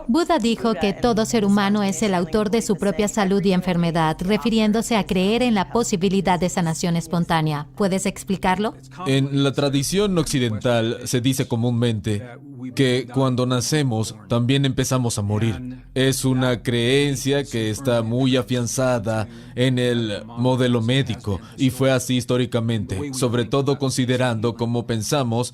Buda dijo que todo ser humano es el autor de su propia salud y enfermedad, refiriéndose a creer en la posibilidad de sanación espontánea. ¿Puedes explicarlo? En la tradición occidental se dice comúnmente que cuando nacemos también empezamos a morir. Es una creencia que está muy afianzada en el modelo médico y fue así históricamente, sobre todo considerando cómo pensamos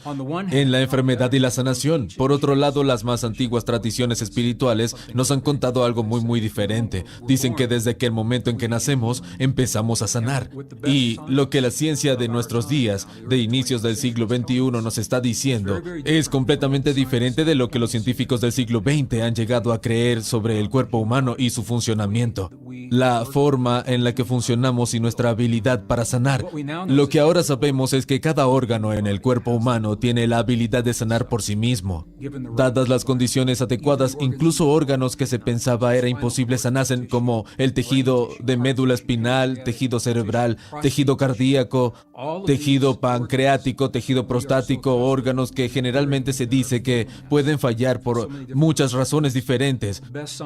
en la enfermedad y la sanación. Por otro lado, las más antiguas tradiciones espirituales nos han contado algo muy diferente. Dicen que desde que el momento en que nacemos empezamos a sanar. Y lo que la ciencia de nuestros días, de inicios del siglo XXI, nos está diciendo es completamente diferente de lo que los científicos del siglo XX han llegado a creer sobre el cuerpo humano y su funcionamiento. La forma en la que funcionamos y nuestra habilidad para sanar. Lo que ahora sabemos es que cada órgano en el cuerpo humano tiene la habilidad de sanar por sí mismo. Dadas las condiciones adecuadas, incluso órganos que se pensaba era imposible sanasen, como el tejido de médula espinal, tejido cerebral, tejido cardíaco, tejido pancreático, tejido prostático, órganos que generalmente se dice que pueden fallar por muchas razones diferentes.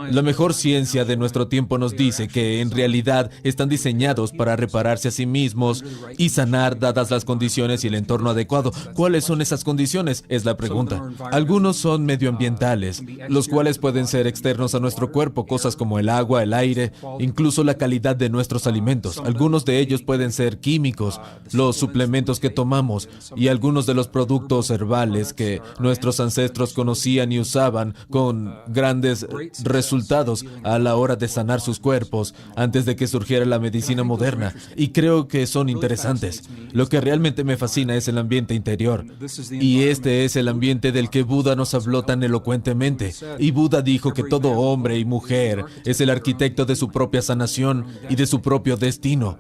La mejor ciencia de nuestro tiempo nos dice que en realidad están diseñados para repararse a sí mismos y sanar dadas las condiciones y el entorno adecuado. ¿Cuáles son esas condiciones? Es la pregunta. Algunos son medioambientales, los cuales pueden ser externos a nuestro cuerpo, cosas como el agua, el aire, incluso la calidad de nuestros alimentos. Algunos de ellos pueden ser químicos, los suplementos que tomamos y algunos de los productos herbales que nuestros ancestros conocían y usaban con grandes resultados a la hora de sanar sus cuerpos antes de que surgiera la medicina moderna. Y creo que son interesantes. Lo que realmente me fascina es el ambiente interior. Y este es el ambiente del que Buda nos habló tan elocuentemente. Y Buda dijo que todo hombre y mujer es el arquitecto de su propia sanación y de su propio destino.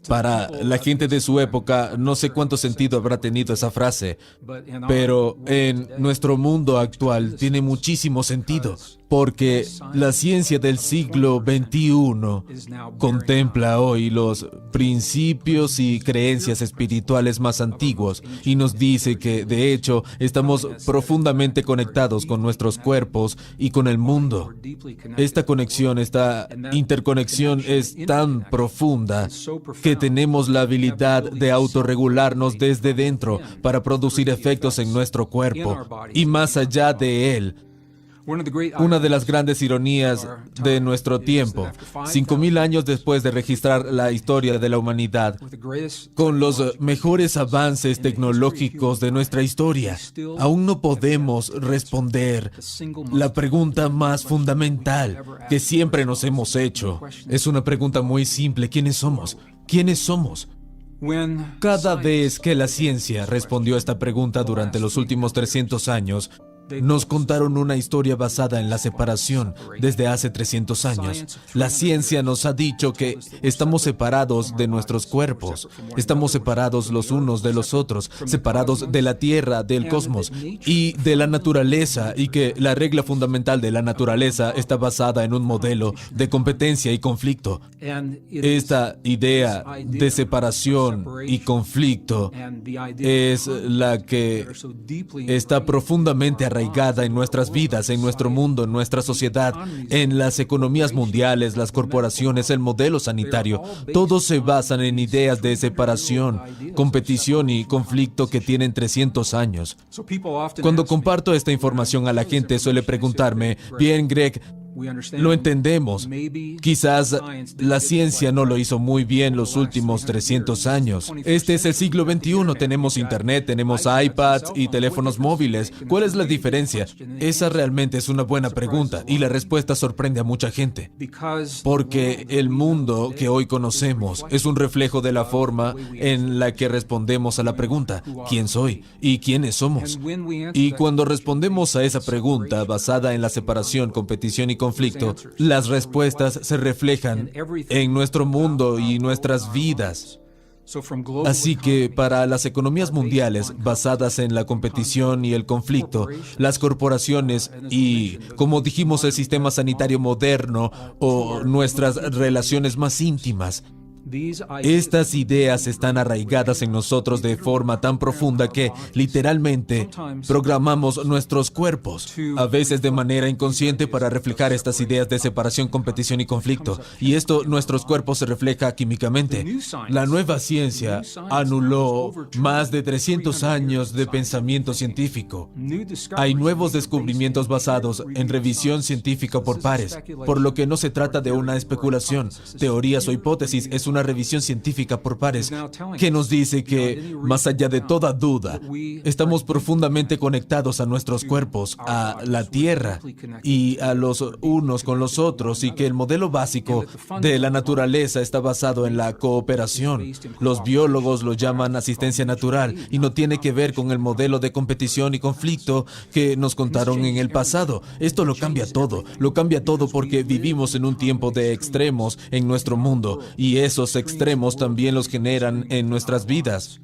Para la gente de su época, no sé cuánto sentido habrá tenido esa frase, pero en nuestro mundo actual tiene muchísimo sentido, porque la ciencia del siglo XXI contempla hoy los principios y creencias espirituales más antiguos y nos dice que, de hecho, estamos profundamente conectados con nuestros cuerpos y con el mundo. Esta conexión, esta interconexión es tan profunda que tenemos la habilidad de autorregularnos desde dentro para producir efectos en nuestro cuerpo y más allá de él. Una de las grandes ironías de nuestro tiempo, 5.000 años después de registrar la historia de la humanidad, con los mejores avances tecnológicos de nuestra historia, aún no podemos responder la pregunta más fundamental que siempre nos hemos hecho. Es una pregunta muy simple: ¿quiénes somos? ¿Quiénes somos? Cada vez que la ciencia respondió a esta pregunta durante los últimos 300 años, nos contaron una historia basada en la separación desde hace 300 años. La ciencia nos ha dicho que estamos separados de nuestros cuerpos, estamos separados los unos de los otros, separados de la Tierra, del cosmos y de la naturaleza, y que la regla fundamental de la naturaleza está basada en un modelo de competencia y conflicto. Esta idea de separación y conflicto es la que está profundamente arraigada en nuestras vidas, en nuestro mundo, en nuestra sociedad, en las economías mundiales, las corporaciones, el modelo sanitario. Todos se basan en ideas de separación, competición y conflicto que tienen 300 años. Cuando comparto esta información a la gente, suele preguntarme: bien, Greg, lo entendemos. Quizás la ciencia no lo hizo muy bien los últimos 300 años. Este es el siglo XXI. Tenemos internet, tenemos iPads y teléfonos móviles. ¿Cuál es la diferencia? Esa realmente es una buena pregunta y la respuesta sorprende a mucha gente. Porque el mundo que hoy conocemos es un reflejo de la forma en la que respondemos a la pregunta: ¿quién soy? ¿Y quiénes somos? Y cuando respondemos a esa pregunta basada en la separación, competición y conflicto, las respuestas se reflejan en nuestro mundo y nuestras vidas. Así que para las economías mundiales basadas en la competición y el conflicto, las corporaciones y, como dijimos, el sistema sanitario moderno o nuestras relaciones más íntimas, Estas ideas están arraigadas en nosotros de forma tan profunda que, literalmente, programamos nuestros cuerpos, a veces de manera inconsciente, para reflejar estas ideas de separación, competición y conflicto. Y esto, nuestros cuerpos, se refleja químicamente. La nueva ciencia anuló más de 300 años de pensamiento científico. Hay nuevos descubrimientos basados en revisión científica por pares, por lo que no se trata de una especulación, teorías o hipótesis, es una revisión científica por pares que nos dice que, más allá de toda duda, estamos profundamente conectados a nuestros cuerpos, a la Tierra y a los unos con los otros, y que el modelo básico de la naturaleza está basado en la cooperación. Los biólogos lo llaman asistencia natural y no tiene que ver con el modelo de competición y conflicto que nos contaron en el pasado. Esto lo cambia todo porque vivimos en un tiempo de extremos en nuestro mundo, y esos extremos también los generan en nuestras vidas.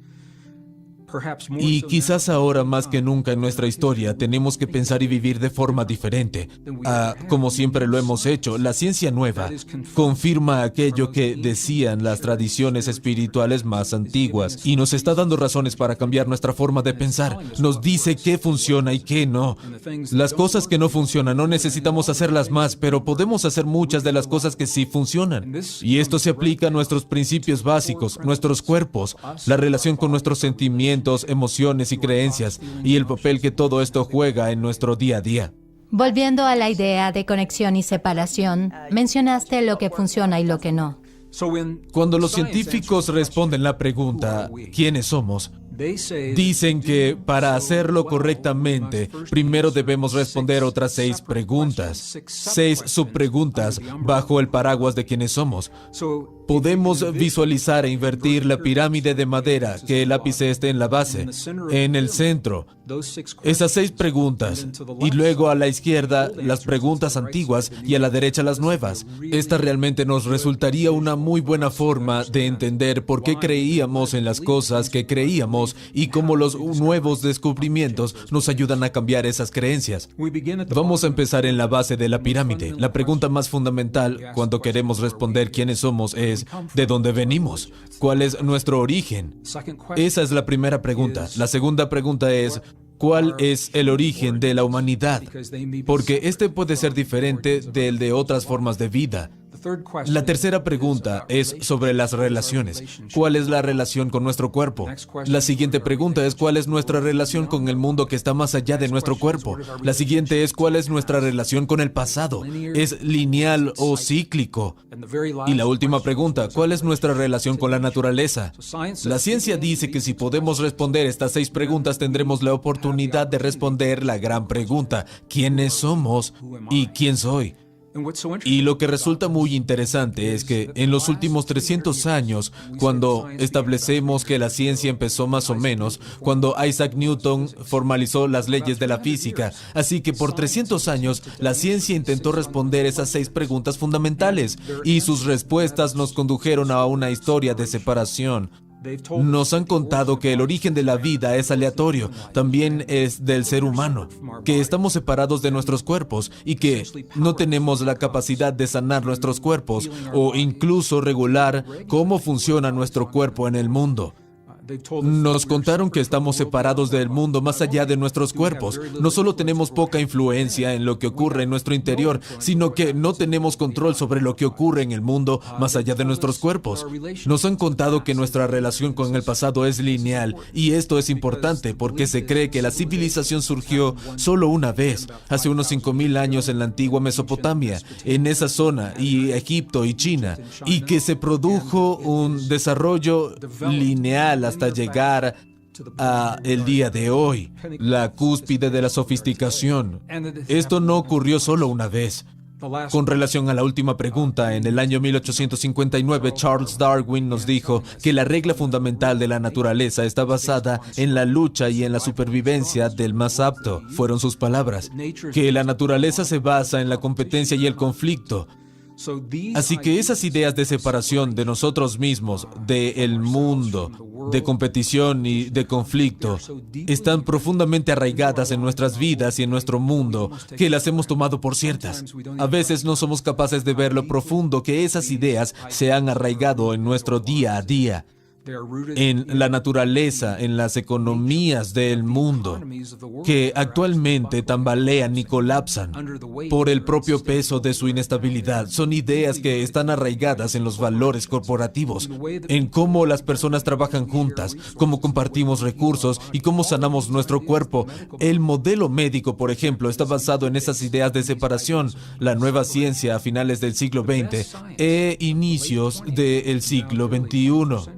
Y quizás ahora más que nunca en nuestra historia tenemos que pensar y vivir de forma diferente, como siempre lo hemos hecho. La ciencia nueva confirma aquello que decían las tradiciones espirituales más antiguas y nos está dando razones para cambiar nuestra forma de pensar. Nos dice qué funciona y qué no. Las cosas que no funcionan no necesitamos hacerlas más, pero podemos hacer muchas de las cosas que sí funcionan. Y esto se aplica a nuestros principios básicos, nuestros cuerpos, la relación con nuestros sentimientos, emociones y creencias, y el papel que todo esto juega en nuestro día a día. Volviendo a la idea de conexión y separación, mencionaste lo que funciona y lo que no. Cuando los científicos responden la pregunta, ¿quiénes somos?, dicen que para hacerlo correctamente, primero debemos responder otras 6 preguntas, 6 subpreguntas bajo el paraguas de quiénes somos. Podemos visualizar e invertir la pirámide de madera, que el ápice esté en la base, en el centro. Esas 6 preguntas, y luego a la izquierda las preguntas antiguas y a la derecha las nuevas. Esta realmente nos resultaría una muy buena forma de entender por qué creíamos en las cosas que creíamos y cómo los nuevos descubrimientos nos ayudan a cambiar esas creencias. Vamos a empezar en la base de la pirámide. La pregunta más fundamental cuando queremos responder quiénes somos es ¿de dónde venimos? ¿Cuál es nuestro origen? Esa es la primera pregunta. La segunda pregunta es ¿cuál es el origen de la humanidad? Porque este puede ser diferente del de otras formas de vida. La tercera pregunta es sobre las relaciones. ¿Cuál es la relación con nuestro cuerpo? La siguiente pregunta es ¿cuál es nuestra relación con el mundo que está más allá de nuestro cuerpo? La siguiente es ¿cuál es nuestra relación con el pasado? ¿Es lineal o cíclico? Y la última pregunta, ¿cuál es nuestra relación con la naturaleza? La ciencia dice que si podemos responder estas 6 preguntas, tendremos la oportunidad de responder la gran pregunta, ¿quiénes somos y quién soy? Y lo que resulta muy interesante es que en los últimos 300 años, cuando establecemos que la ciencia empezó más o menos, cuando Isaac Newton formalizó las leyes de la física, así que por 300 años la ciencia intentó responder esas 6 preguntas fundamentales, y sus respuestas nos condujeron a una historia de separación. Nos han contado que el origen de la vida es aleatorio, también es del ser humano, que estamos separados de nuestros cuerpos y que no tenemos la capacidad de sanar nuestros cuerpos o incluso regular cómo funciona nuestro cuerpo en el mundo. Nos contaron que estamos separados del mundo más allá de nuestros cuerpos. No solo tenemos poca influencia en lo que ocurre en nuestro interior, sino que no tenemos control sobre lo que ocurre en el mundo más allá de nuestros cuerpos. Nos han contado que nuestra relación con el pasado es lineal, y esto es importante porque se cree que la civilización surgió solo una vez, hace unos 5,000 años en la antigua Mesopotamia, en esa zona, y Egipto y China, y que se produjo un desarrollo lineal hasta llegar a el día de hoy, la cúspide de la sofisticación. Esto no ocurrió solo una vez. Con relación a la última pregunta, en el año 1859, Charles Darwin nos dijo que la regla fundamental de la naturaleza está basada en la lucha y en la supervivencia del más apto. Fueron sus palabras. Que la naturaleza se basa en la competencia y el conflicto. Así que esas ideas de separación de nosotros mismos, del mundo de competición y de conflicto están profundamente arraigadas en nuestras vidas y en nuestro mundo que las hemos tomado por ciertas. A veces no somos capaces de ver lo profundo que esas ideas se han arraigado en nuestro día a día, en la naturaleza, en las economías del mundo, que actualmente tambalean y colapsan por el propio peso de su inestabilidad. Son ideas que están arraigadas en los valores corporativos, en cómo las personas trabajan juntas, cómo compartimos recursos y cómo sanamos nuestro cuerpo. El modelo médico, por ejemplo, está basado en esas ideas de separación. La nueva ciencia a finales del siglo XX e inicios del siglo XXI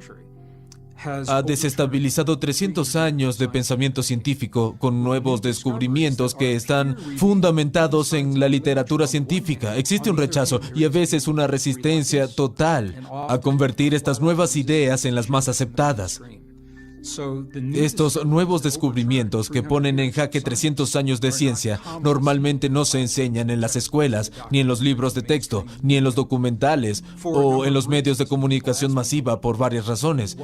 ha desestabilizado 300 años de pensamiento científico con nuevos descubrimientos que están fundamentados en la literatura científica. Existe un rechazo y a veces una resistencia total a convertir estas nuevas ideas en las más aceptadas. Estos nuevos descubrimientos que ponen en jaque 300 años de ciencia normalmente no se enseñan en las escuelas, ni en los libros de texto, ni en los documentales o en los medios de comunicación masiva por varias razones.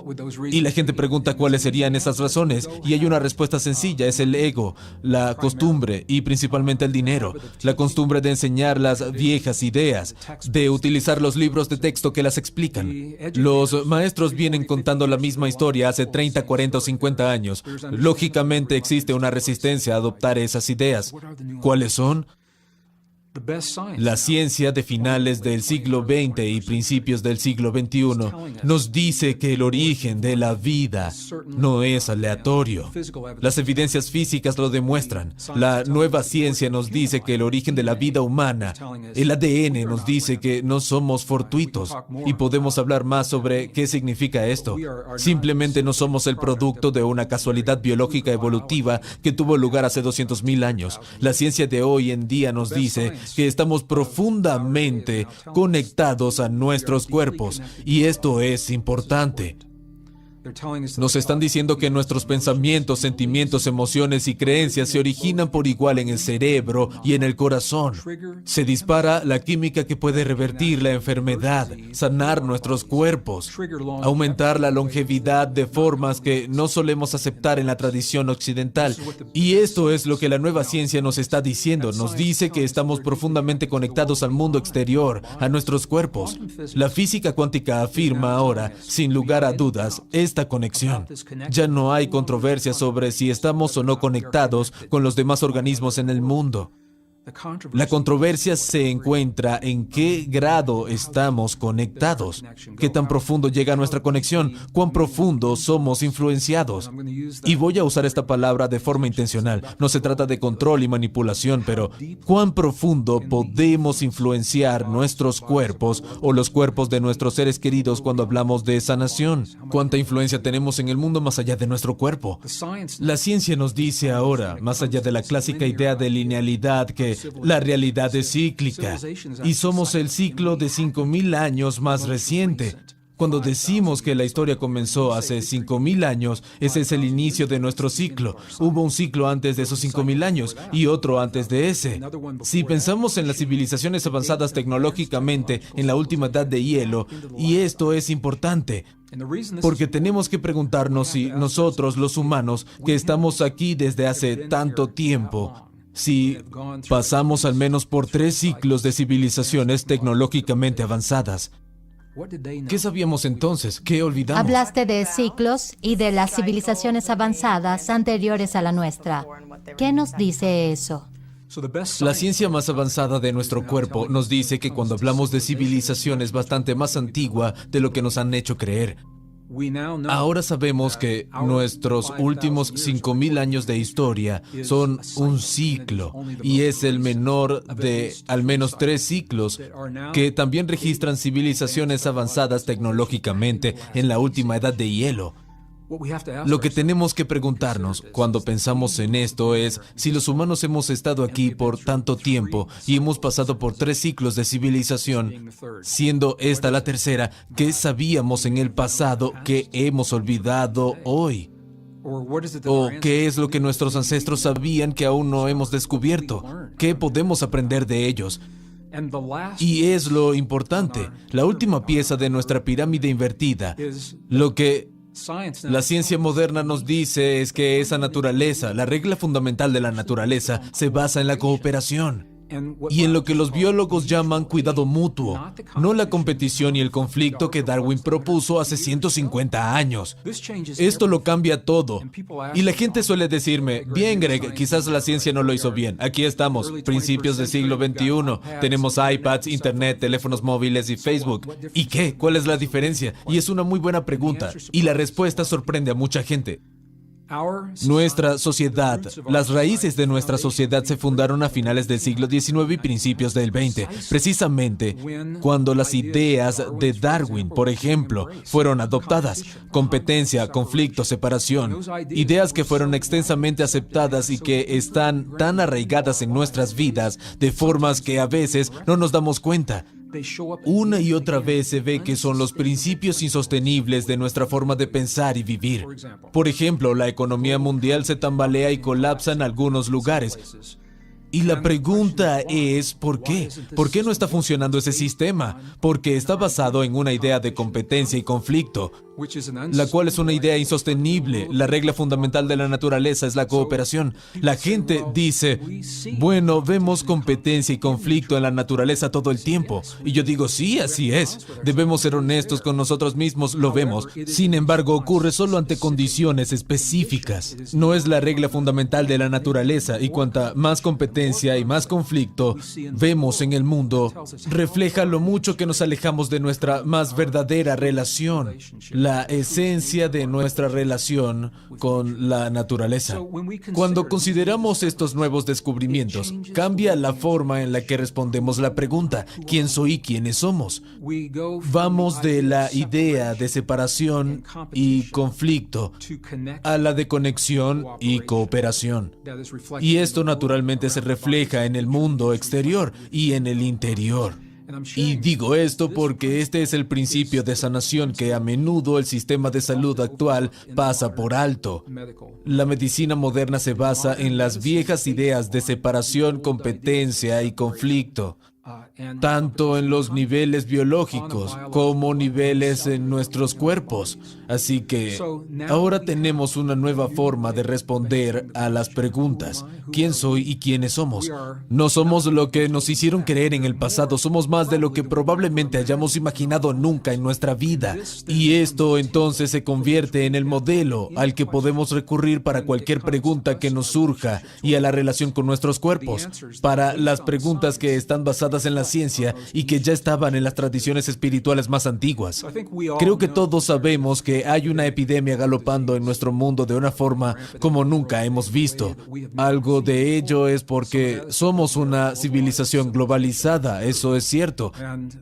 Y la gente pregunta cuáles serían esas razones y hay una respuesta sencilla: es el ego, la costumbre y principalmente el dinero. La costumbre de enseñar las viejas ideas, de utilizar los libros de texto que las explican. Los maestros vienen contando la misma historia hace 30, 40 o 50 años. Lógicamente existe una resistencia a adoptar esas ideas. ¿Cuáles son? La ciencia de finales del siglo XX y principios del siglo XXI nos dice que el origen de la vida no es aleatorio. Las evidencias físicas lo demuestran. La nueva ciencia nos dice que el origen de la vida humana, el ADN nos dice que no somos fortuitos. Y podemos hablar más sobre qué significa esto. Simplemente no somos el producto de una casualidad biológica evolutiva que tuvo lugar hace 200,000 años. La ciencia de hoy en día nos dice que estamos profundamente conectados a nuestros cuerpos, y esto es importante. Nos están diciendo que nuestros pensamientos, sentimientos, emociones y creencias se originan por igual en el cerebro y en el corazón. Se dispara la química que puede revertir la enfermedad, sanar nuestros cuerpos, aumentar la longevidad de formas que no solemos aceptar en la tradición occidental. Y esto es lo que la nueva ciencia nos está diciendo. Nos dice que estamos profundamente conectados al mundo exterior, a nuestros cuerpos. La física cuántica afirma ahora, sin lugar a dudas, esta conexión. Ya no hay controversia sobre si estamos o no conectados con los demás organismos en el mundo. La controversia se encuentra en qué grado estamos conectados, qué tan profundo llega nuestra conexión, cuán profundo somos influenciados. Y voy a usar esta palabra de forma intencional. No se trata de control y manipulación, pero cuán profundo podemos influenciar nuestros cuerpos o los cuerpos de nuestros seres queridos cuando hablamos de sanación. Cuánta influencia tenemos en el mundo más allá de nuestro cuerpo. La ciencia nos dice ahora, más allá de la clásica idea de linealidad, que la realidad es cíclica y somos el ciclo de 5,000 años más reciente. Cuando decimos que la historia comenzó hace 5,000 años, ese es el inicio de nuestro ciclo. Hubo un ciclo antes de esos 5,000 años y otro antes de ese. Si pensamos en las civilizaciones avanzadas tecnológicamente en la última edad de hielo, y esto es importante, porque tenemos que preguntarnos si nosotros, los humanos, que estamos aquí desde hace tanto tiempo, si pasamos al menos por 3 ciclos de civilizaciones tecnológicamente avanzadas. ¿Qué sabíamos entonces? ¿Qué olvidamos? Hablaste de ciclos y de las civilizaciones avanzadas anteriores a la nuestra. ¿Qué nos dice eso? La ciencia más avanzada de nuestro cuerpo nos dice que cuando hablamos de civilización es bastante más antigua de lo que nos han hecho creer. Ahora sabemos que nuestros últimos 5,000 años de historia son un ciclo y es el menor de al menos 3 ciclos que también registran civilizaciones avanzadas tecnológicamente en la última edad de hielo. Lo que tenemos que preguntarnos cuando pensamos en esto es si los humanos hemos estado aquí por tanto tiempo y hemos pasado por 3 ciclos de civilización, siendo esta la tercera, ¿qué sabíamos en el pasado que hemos olvidado hoy? ¿O qué es lo que nuestros ancestros sabían que aún no hemos descubierto? ¿Qué podemos aprender de ellos? Y es lo importante, la última pieza de nuestra pirámide invertida, lo que La ciencia moderna nos dice es que esa naturaleza, la regla fundamental de la naturaleza, se basa en la cooperación y en lo que los biólogos llaman cuidado mutuo, no la competición y el conflicto que Darwin propuso hace 150 años. Esto lo cambia todo. Y la gente suele decirme, bien Greg, quizás la ciencia no lo hizo bien. Aquí estamos, principios del siglo XXI. Tenemos iPads, Internet, teléfonos móviles y Facebook. ¿Y qué? ¿Cuál es la diferencia? Y es una muy buena pregunta. Y la respuesta sorprende a mucha gente. Nuestra sociedad, las raíces de nuestra sociedad se fundaron a finales del siglo XIX y principios del XX, precisamente cuando las ideas de Darwin, por ejemplo, fueron adoptadas. Competencia, conflicto, separación, ideas que fueron extensamente aceptadas y que están tan arraigadas en nuestras vidas de formas que a veces no nos damos cuenta. Una y otra vez se ve que son los principios insostenibles de nuestra forma de pensar y vivir. Por ejemplo, la economía mundial se tambalea y colapsa en algunos lugares. Y la pregunta es, ¿por qué? ¿Por qué no está funcionando ese sistema? Porque está basado en una idea de competencia y conflicto, la cual es una idea insostenible. La regla fundamental de la naturaleza es la cooperación. La gente dice, bueno, vemos competencia y conflicto en la naturaleza todo el tiempo. Y yo digo, sí, así es. Debemos ser honestos con nosotros mismos, lo vemos. Sin embargo, ocurre solo ante condiciones específicas. No es la regla fundamental de la naturaleza, y cuanta más competencia y más conflicto vemos en el mundo, refleja lo mucho que nos alejamos de nuestra más verdadera relación, la esencia de nuestra relación con la naturaleza. Cuando consideramos estos nuevos descubrimientos, cambia la forma en la que respondemos la pregunta, ¿quién soy y quiénes somos? Vamos de la idea de separación y conflicto a la de conexión y cooperación. Y esto naturalmente se refleja en el mundo exterior y en el interior. Y digo esto porque este es el principio de sanación que a menudo el sistema de salud actual pasa por alto. La medicina moderna se basa en las viejas ideas de separación, competencia y conflicto, tanto en los niveles biológicos como niveles en nuestros cuerpos. Así que ahora tenemos una nueva forma de responder a las preguntas. ¿Quién soy y quiénes somos? No somos lo que nos hicieron creer en el pasado, somos más de lo que probablemente hayamos imaginado nunca en nuestra vida. Y esto entonces se convierte en el modelo al que podemos recurrir para cualquier pregunta que nos surja y a la relación con nuestros cuerpos, para las preguntas que están basadas en la ciencia y que ya estaban en las tradiciones espirituales más antiguas. Creo que todos sabemos que hay una epidemia galopando en nuestro mundo de una forma como nunca hemos visto. Algo de ello es porque somos una civilización globalizada, eso es cierto.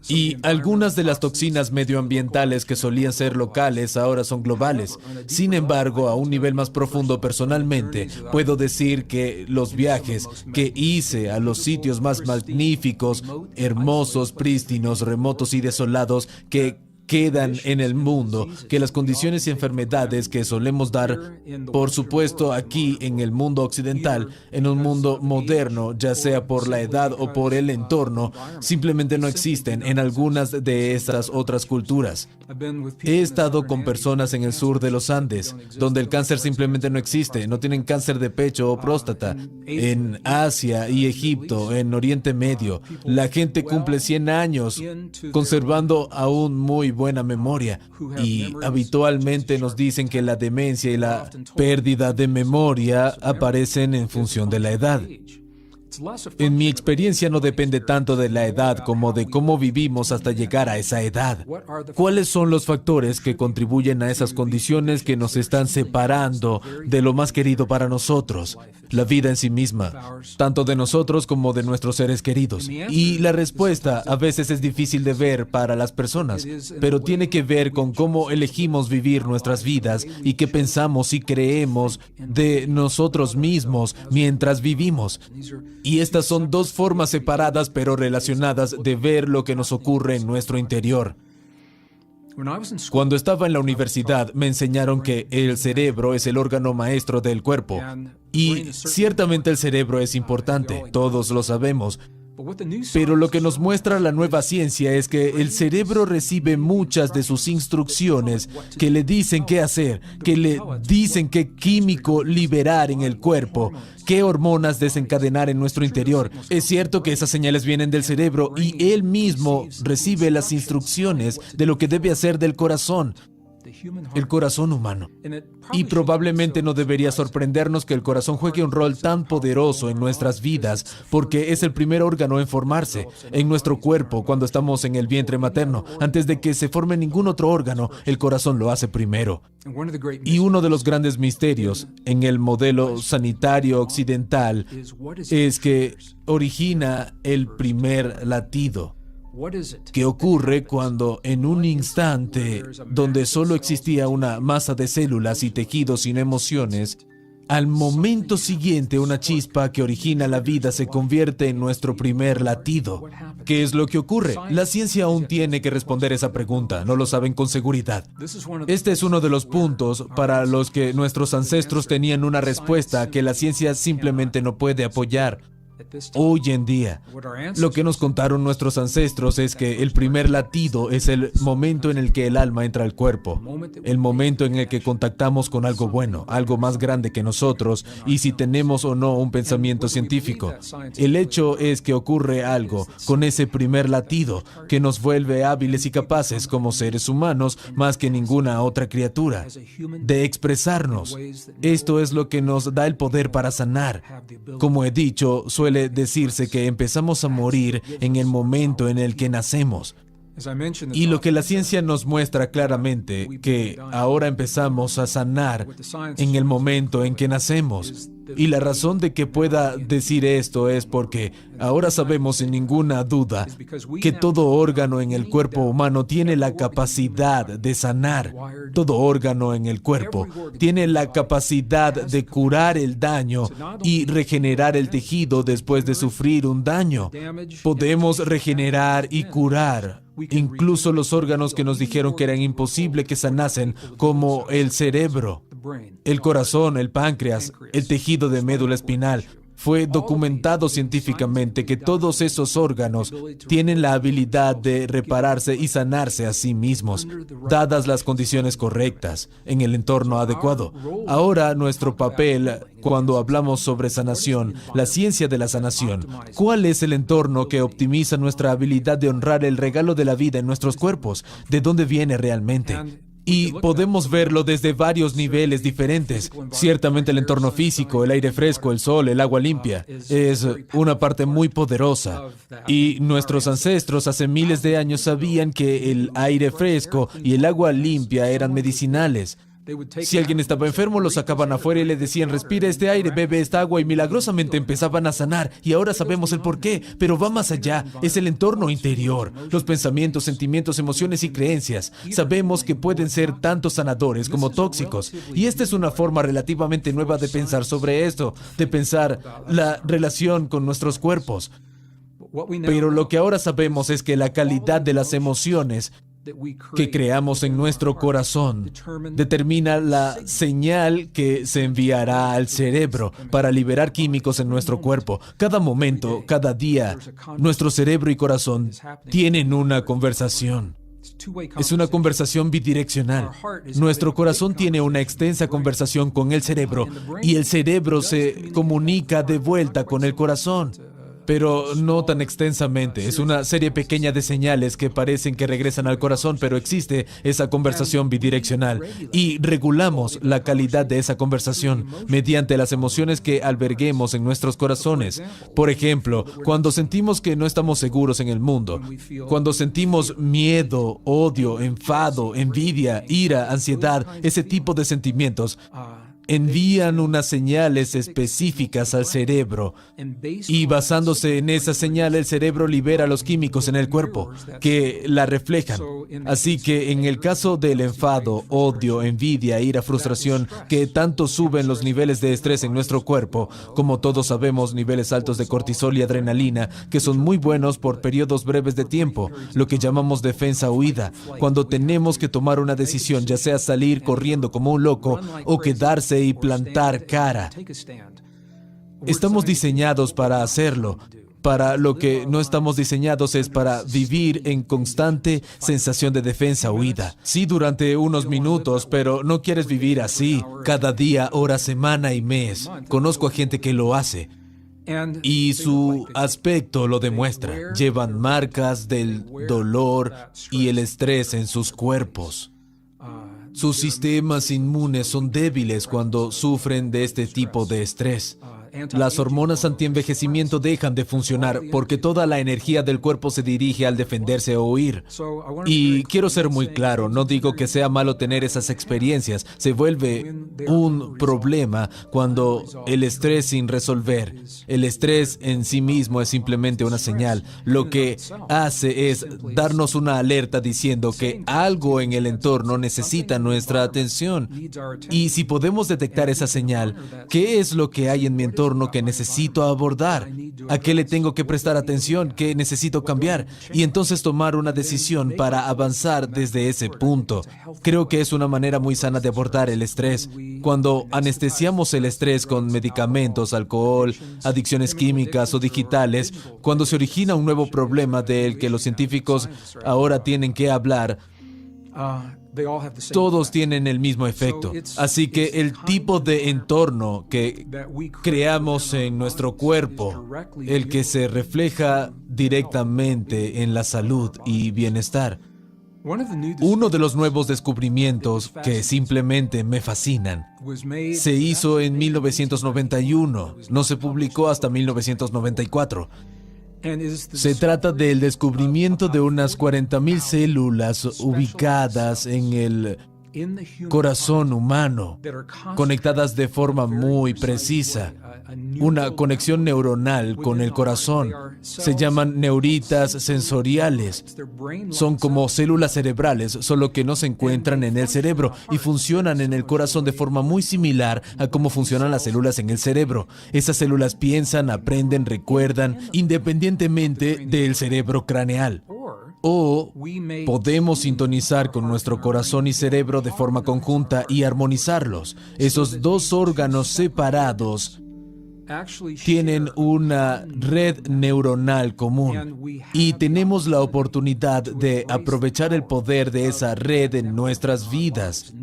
Y algunas de las toxinas medioambientales que solían ser locales ahora son globales. Sin embargo, a un nivel más profundo personalmente, puedo decir que los viajes que hice a los sitios más magníficos, hermosos, prístinos, remotos y desolados que quedan en el mundo, que las condiciones y enfermedades que solemos dar, por supuesto, aquí en el mundo occidental, en un mundo moderno, ya sea por la edad o por el entorno, simplemente no existen en algunas de estas otras culturas. He estado con personas en el sur de los Andes, donde el cáncer simplemente no existe, no tienen cáncer de pecho o próstata. En Asia y Egipto, en Oriente Medio, la gente cumple 100 años, conservando aún muy buena memoria, y habitualmente nos dicen que la demencia y la pérdida de memoria aparecen en función de la edad. En mi experiencia no depende tanto de la edad como de cómo vivimos hasta llegar a esa edad. ¿Cuáles son los factores que contribuyen a esas condiciones que nos están separando de lo más querido para nosotros? La vida en sí misma, tanto de nosotros como de nuestros seres queridos. Y la respuesta a veces es difícil de ver para las personas, pero tiene que ver con cómo elegimos vivir nuestras vidas y qué pensamos y creemos de nosotros mismos mientras vivimos. Y estas son dos formas separadas pero relacionadas de ver lo que nos ocurre en nuestro interior. Cuando estaba en la universidad me enseñaron que el cerebro es el órgano maestro del cuerpo. Y ciertamente el cerebro es importante, todos lo sabemos. Pero lo que nos muestra la nueva ciencia es que el cerebro recibe muchas de sus instrucciones que le dicen qué hacer, que le dicen qué químico liberar en el cuerpo, qué hormonas desencadenar en nuestro interior. Es cierto que esas señales vienen del cerebro y él mismo recibe las instrucciones de lo que debe hacer del corazón. El corazón humano. Y probablemente no debería sorprendernos que el corazón juegue un rol tan poderoso en nuestras vidas, porque es el primer órgano en formarse en nuestro cuerpo cuando estamos en el vientre materno. Antes de que se forme ningún otro órgano, el corazón lo hace primero. Y uno de los grandes misterios en el modelo sanitario occidental es que origina el primer latido. ¿Qué ocurre cuando en un instante donde solo existía una masa de células y tejidos sin emociones, al momento siguiente una chispa que origina la vida se convierte en nuestro primer latido? ¿Qué es lo que ocurre? La ciencia aún tiene que responder esa pregunta, no lo saben con seguridad. Este es uno de los puntos para los que nuestros ancestros tenían una respuesta que la ciencia simplemente no puede apoyar. Hoy en día, lo que nos contaron nuestros ancestros es que el primer latido es el momento en el que el alma entra al cuerpo, el momento en el que contactamos con algo bueno, algo más grande que nosotros, y si tenemos o no un pensamiento científico. El hecho es que ocurre algo con ese primer latido que nos vuelve hábiles y capaces como seres humanos más que ninguna otra criatura, de expresarnos. Esto es lo que nos da el poder para sanar. Como he dicho, suele decirse que empezamos a morir en el momento en el que nacemos. Y lo que la ciencia nos muestra claramente, que ahora empezamos a sanar en el momento en que nacemos. Y la razón de que pueda decir esto es porque ahora sabemos sin ninguna duda que todo órgano en el cuerpo humano tiene la capacidad de sanar. Todo órgano en el cuerpo tiene la capacidad de curar el daño y regenerar el tejido después de sufrir un daño. Podemos regenerar y curar incluso los órganos que nos dijeron que eran imposible que sanasen, como el cerebro, el corazón, el páncreas, el tejido de médula espinal. Fue documentado científicamente que todos esos órganos tienen la habilidad de repararse y sanarse a sí mismos, dadas las condiciones correctas, en el entorno adecuado. Ahora, nuestro papel, cuando hablamos sobre sanación, la ciencia de la sanación, ¿cuál es el entorno que optimiza nuestra habilidad de honrar el regalo de la vida en nuestros cuerpos? ¿De dónde viene realmente? Y podemos verlo desde varios niveles diferentes. Ciertamente el entorno físico, el aire fresco, el sol, el agua limpia, es una parte muy poderosa. Y nuestros ancestros hace miles de años sabían que el aire fresco y el agua limpia eran medicinales. Si alguien estaba enfermo, lo sacaban afuera y le decían, respira este aire, bebe esta agua, y milagrosamente empezaban a sanar. Y ahora sabemos el porqué, pero va más allá. Es el entorno interior, los pensamientos, sentimientos, emociones y creencias. Sabemos que pueden ser tanto sanadores como tóxicos. Y esta es una forma relativamente nueva de pensar sobre esto, de pensar la relación con nuestros cuerpos. Pero lo que ahora sabemos es que la calidad de las emociones que creamos en nuestro corazón determina la señal que se enviará al cerebro para liberar químicos en nuestro cuerpo. Cada momento, cada día, nuestro cerebro y corazón tienen una conversación. Es una conversación bidireccional. Nuestro corazón tiene una extensa conversación con el cerebro y el cerebro se comunica de vuelta con el corazón. Pero no tan extensamente. Es una serie pequeña de señales que parecen que regresan al corazón, pero existe esa conversación bidireccional. Y regulamos la calidad de esa conversación mediante las emociones que alberguemos en nuestros corazones. Por ejemplo, cuando sentimos que no estamos seguros en el mundo, cuando sentimos miedo, odio, enfado, envidia, ira, ansiedad, ese tipo de sentimientos, envían unas señales específicas al cerebro y basándose en esa señal el cerebro libera los químicos en el cuerpo que la reflejan. Así que en el caso del enfado, odio, envidia, ira, frustración, que tanto suben los niveles de estrés en nuestro cuerpo, como todos sabemos, niveles altos de cortisol y adrenalina, que son muy buenos por periodos breves de tiempo, lo que llamamos defensa-huida, cuando tenemos que tomar una decisión, ya sea salir corriendo como un loco o quedarse y plantar cara. Estamos diseñados para hacerlo. Para lo que no estamos diseñados es para vivir en constante sensación de defensa, huida. Sí, durante unos minutos, pero no quieres vivir así, cada día, hora, semana y mes. Conozco a gente que lo hace. Y su aspecto lo demuestra. Llevan marcas del dolor y el estrés en sus cuerpos. Sus sistemas inmunes son débiles cuando sufren de este tipo de estrés. Las hormonas antienvejecimiento dejan de funcionar porque toda la energía del cuerpo se dirige al defenderse o huir. Y quiero ser muy claro, no digo que sea malo tener esas experiencias. Se vuelve un problema cuando el estrés sin resolver. El estrés en sí mismo es simplemente una señal. Lo que hace es darnos una alerta diciendo que algo en el entorno necesita nuestra atención. Y si podemos detectar esa señal, ¿qué es lo que hay en mi entorno que necesito abordar? ¿A qué le tengo que prestar atención? ¿Qué necesito cambiar? Y entonces tomar una decisión para avanzar desde ese punto. Creo que es una manera muy sana de abordar el estrés. Cuando anestesiamos el estrés con medicamentos, alcohol, adicciones químicas o digitales, cuando se origina un nuevo problema del que los científicos ahora tienen que hablar, todos tienen el mismo efecto. Así que el tipo de entorno que creamos en nuestro cuerpo, el que se refleja directamente en la salud y bienestar. Uno de los nuevos descubrimientos que simplemente me fascinan se hizo en 1991, no se publicó hasta 1994. Se trata del descubrimiento de unas 40,000 células ubicadas en el corazón humano, conectadas de forma muy precisa. Una conexión neuronal con el corazón. Se llaman neuritas sensoriales. Son como células cerebrales, solo que no se encuentran en el cerebro y funcionan en el corazón de forma muy similar a cómo funcionan las células en el cerebro. Esas células piensan, aprenden, recuerdan, independientemente del cerebro craneal. O podemos sintonizar con nuestro corazón y cerebro de forma conjunta y armonizarlos. Esos dos órganos separados tienen una red neuronal común y tenemos la oportunidad de aprovechar el poder de esa red en nuestras vidas.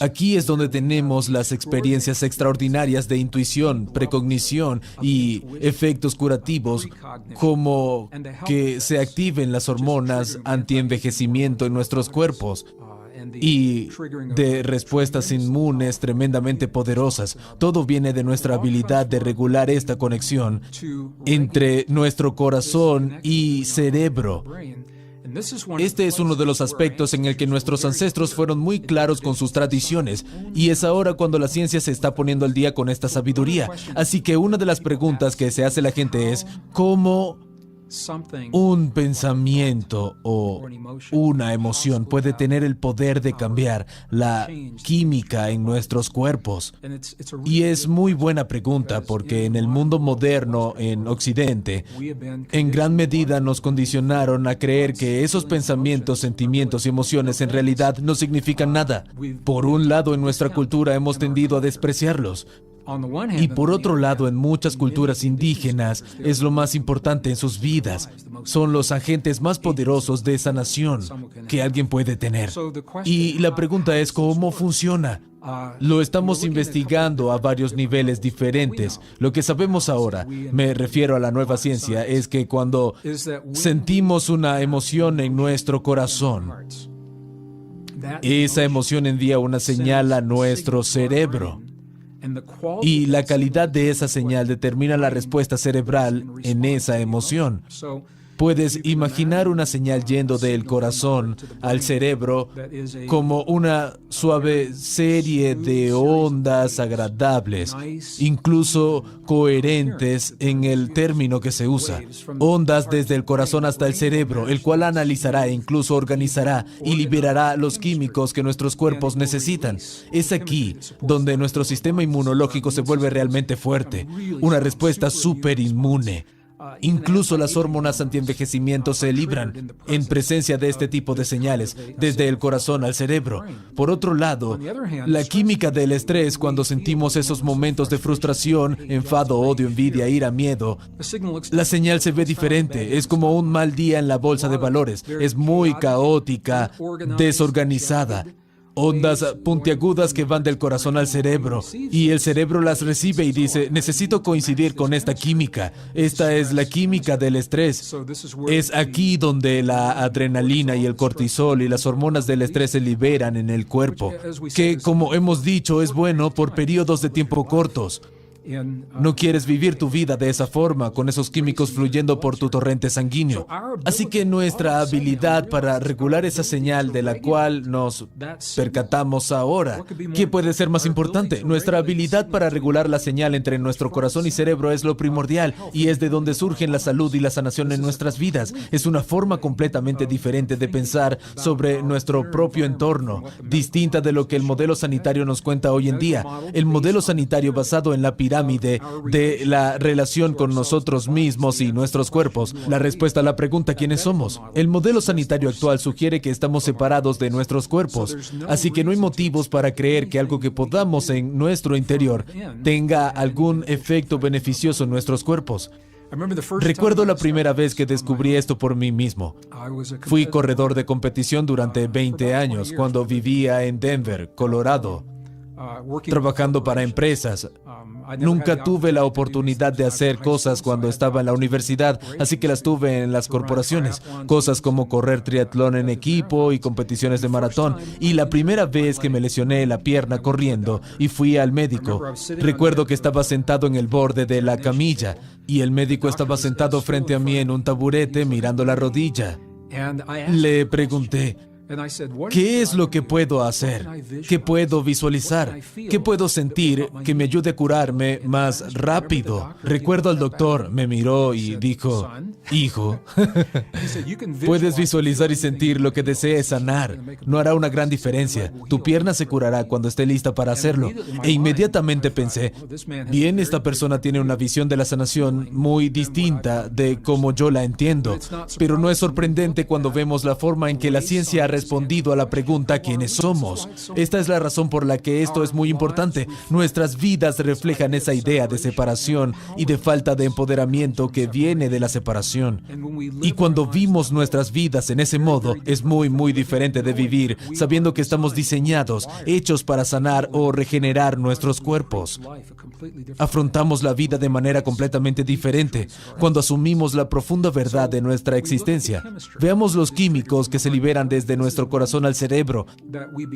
Aquí es donde tenemos las experiencias extraordinarias de intuición, precognición y efectos curativos, como que se activen las hormonas antienvejecimiento en nuestros cuerpos y de respuestas inmunes tremendamente poderosas. Todo viene de nuestra habilidad de regular esta conexión entre nuestro corazón y cerebro. Este es uno de los aspectos en el que nuestros ancestros fueron muy claros con sus tradiciones, y es ahora cuando la ciencia se está poniendo al día con esta sabiduría. Así que una de las preguntas que se hace la gente es, ¿cómo un pensamiento o una emoción puede tener el poder de cambiar la química en nuestros cuerpos? Y es muy buena pregunta porque en el mundo moderno, en Occidente, en gran medida nos condicionaron a creer que esos pensamientos, sentimientos y emociones en realidad no significan nada. Por un lado, en nuestra cultura hemos tendido a despreciarlos. Y por otro lado, en muchas culturas indígenas, es lo más importante en sus vidas. Son los agentes más poderosos de sanación que alguien puede tener. Y la pregunta es, ¿cómo funciona? Lo estamos investigando a varios niveles diferentes. Lo que sabemos ahora, me refiero a la nueva ciencia, es que cuando sentimos una emoción en nuestro corazón, esa emoción envía una señal a nuestro cerebro. Y la calidad de esa señal determina la respuesta cerebral en esa emoción. Puedes imaginar una señal yendo del corazón al cerebro como una suave serie de ondas agradables, incluso coherentes en el término que se usa. Ondas desde el corazón hasta el cerebro, el cual analizará e incluso organizará y liberará los químicos que nuestros cuerpos necesitan. Es aquí donde nuestro sistema inmunológico se vuelve realmente fuerte, una respuesta súper inmune. Incluso las hormonas antienvejecimiento se libran en presencia de este tipo de señales, desde el corazón al cerebro. Por otro lado, la química del estrés, cuando sentimos esos momentos de frustración, enfado, odio, envidia, ira, miedo, la señal se ve diferente. Es como un mal día en la bolsa de valores. Es muy caótica, desorganizada. Ondas puntiagudas que van del corazón al cerebro, y el cerebro las recibe y dice: necesito coincidir con esta química. Esta es la química del estrés. Es aquí donde la adrenalina y el cortisol y las hormonas del estrés se liberan en el cuerpo, que, como hemos dicho, es bueno por periodos de tiempo cortos. No quieres vivir tu vida de esa forma, con esos químicos fluyendo por tu torrente sanguíneo. Así que nuestra habilidad para regular esa señal de la cual nos percatamos ahora, ¿qué puede ser más importante? Nuestra habilidad para regular la señal entre nuestro corazón y cerebro es lo primordial, y es de donde surgen la salud y la sanación en nuestras vidas. Es una forma completamente diferente de pensar sobre nuestro propio entorno, distinta de lo que el modelo sanitario nos cuenta hoy en día. El modelo sanitario basado en la pirámide de la relación con nosotros mismos y nuestros cuerpos. La respuesta a la pregunta ¿quiénes somos? El modelo sanitario actual sugiere que estamos separados de nuestros cuerpos, así que no hay motivos para creer que algo que podamos en nuestro interior tenga algún efecto beneficioso en nuestros cuerpos. Recuerdo la primera vez que descubrí esto por mí mismo. Fui corredor de competición durante 20 años cuando vivía en Denver, Colorado, trabajando para empresas. Nunca tuve la oportunidad de hacer cosas cuando estaba en la universidad, así que las tuve en las corporaciones. Cosas como correr triatlón en equipo y competiciones de maratón. Y la primera vez que me lesioné la pierna corriendo y fui al médico, recuerdo que estaba sentado en el borde de la camilla y el médico estaba sentado frente a mí en un taburete mirando la rodilla. Le pregunté: ¿qué es lo que puedo hacer? ¿Qué puedo visualizar? ¿Qué puedo sentir que me ayude a curarme más rápido? Recuerdo al doctor, me miró y dijo: hijo, puedes visualizar y sentir lo que desees sanar. No hará una gran diferencia. Tu pierna se curará cuando esté lista para hacerlo. E inmediatamente pensé: bien, esta persona tiene una visión de la sanación muy distinta de como yo la entiendo. Pero no es sorprendente cuando vemos la forma en que la ciencia ha respondido a la pregunta ¿quiénes somos? Esta es la razón por la que esto es muy importante. Nuestras vidas reflejan esa idea de separación y de falta de empoderamiento que viene de la separación. Y cuando vimos nuestras vidas en ese modo, es muy diferente de vivir sabiendo que estamos diseñados, hechos para sanar o regenerar nuestros cuerpos. Afrontamos la vida de manera completamente diferente cuando asumimos la profunda verdad de nuestra existencia. Veamos los químicos que se liberan desde nuestro corazón al cerebro.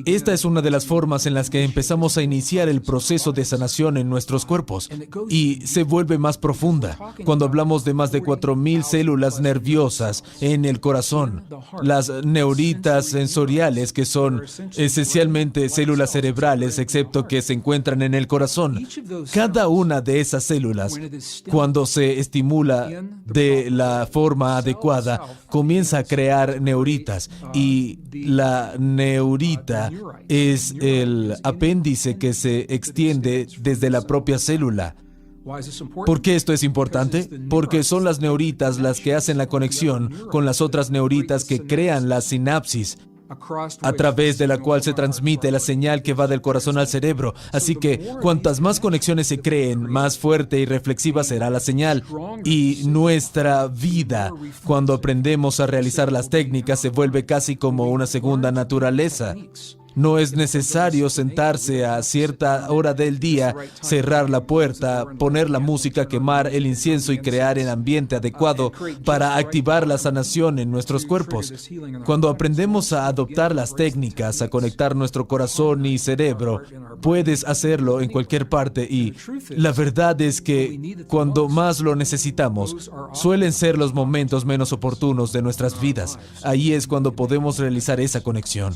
Esta es una de las formas en las que empezamos a iniciar el proceso de sanación en nuestros cuerpos, y se vuelve más profunda cuando hablamos de más de 4,000 células nerviosas en el corazón, las neuritas sensoriales, que son esencialmente células cerebrales, excepto que se encuentran en el corazón. Cada una de esas células, cuando se estimula de la forma adecuada, comienza a crear neuritas, y la neurita es el apéndice que se extiende desde la propia célula. ¿Por qué esto es importante? Porque son las neuritas las que hacen la conexión con las otras neuritas que crean la sinapsis, a través de la cual se transmite la señal que va del corazón al cerebro. Así que, cuantas más conexiones se creen, más fuerte y reflexiva será la señal. Y nuestra vida, cuando aprendemos a realizar las técnicas, se vuelve casi como una segunda naturaleza. No es necesario sentarse a cierta hora del día, cerrar la puerta, poner la música, quemar el incienso y crear el ambiente adecuado para activar la sanación en nuestros cuerpos. Cuando aprendemos a adoptar las técnicas, a conectar nuestro corazón y cerebro, puedes hacerlo en cualquier parte, y la verdad es que cuando más lo necesitamos, suelen ser los momentos menos oportunos de nuestras vidas. Ahí es cuando podemos realizar esa conexión.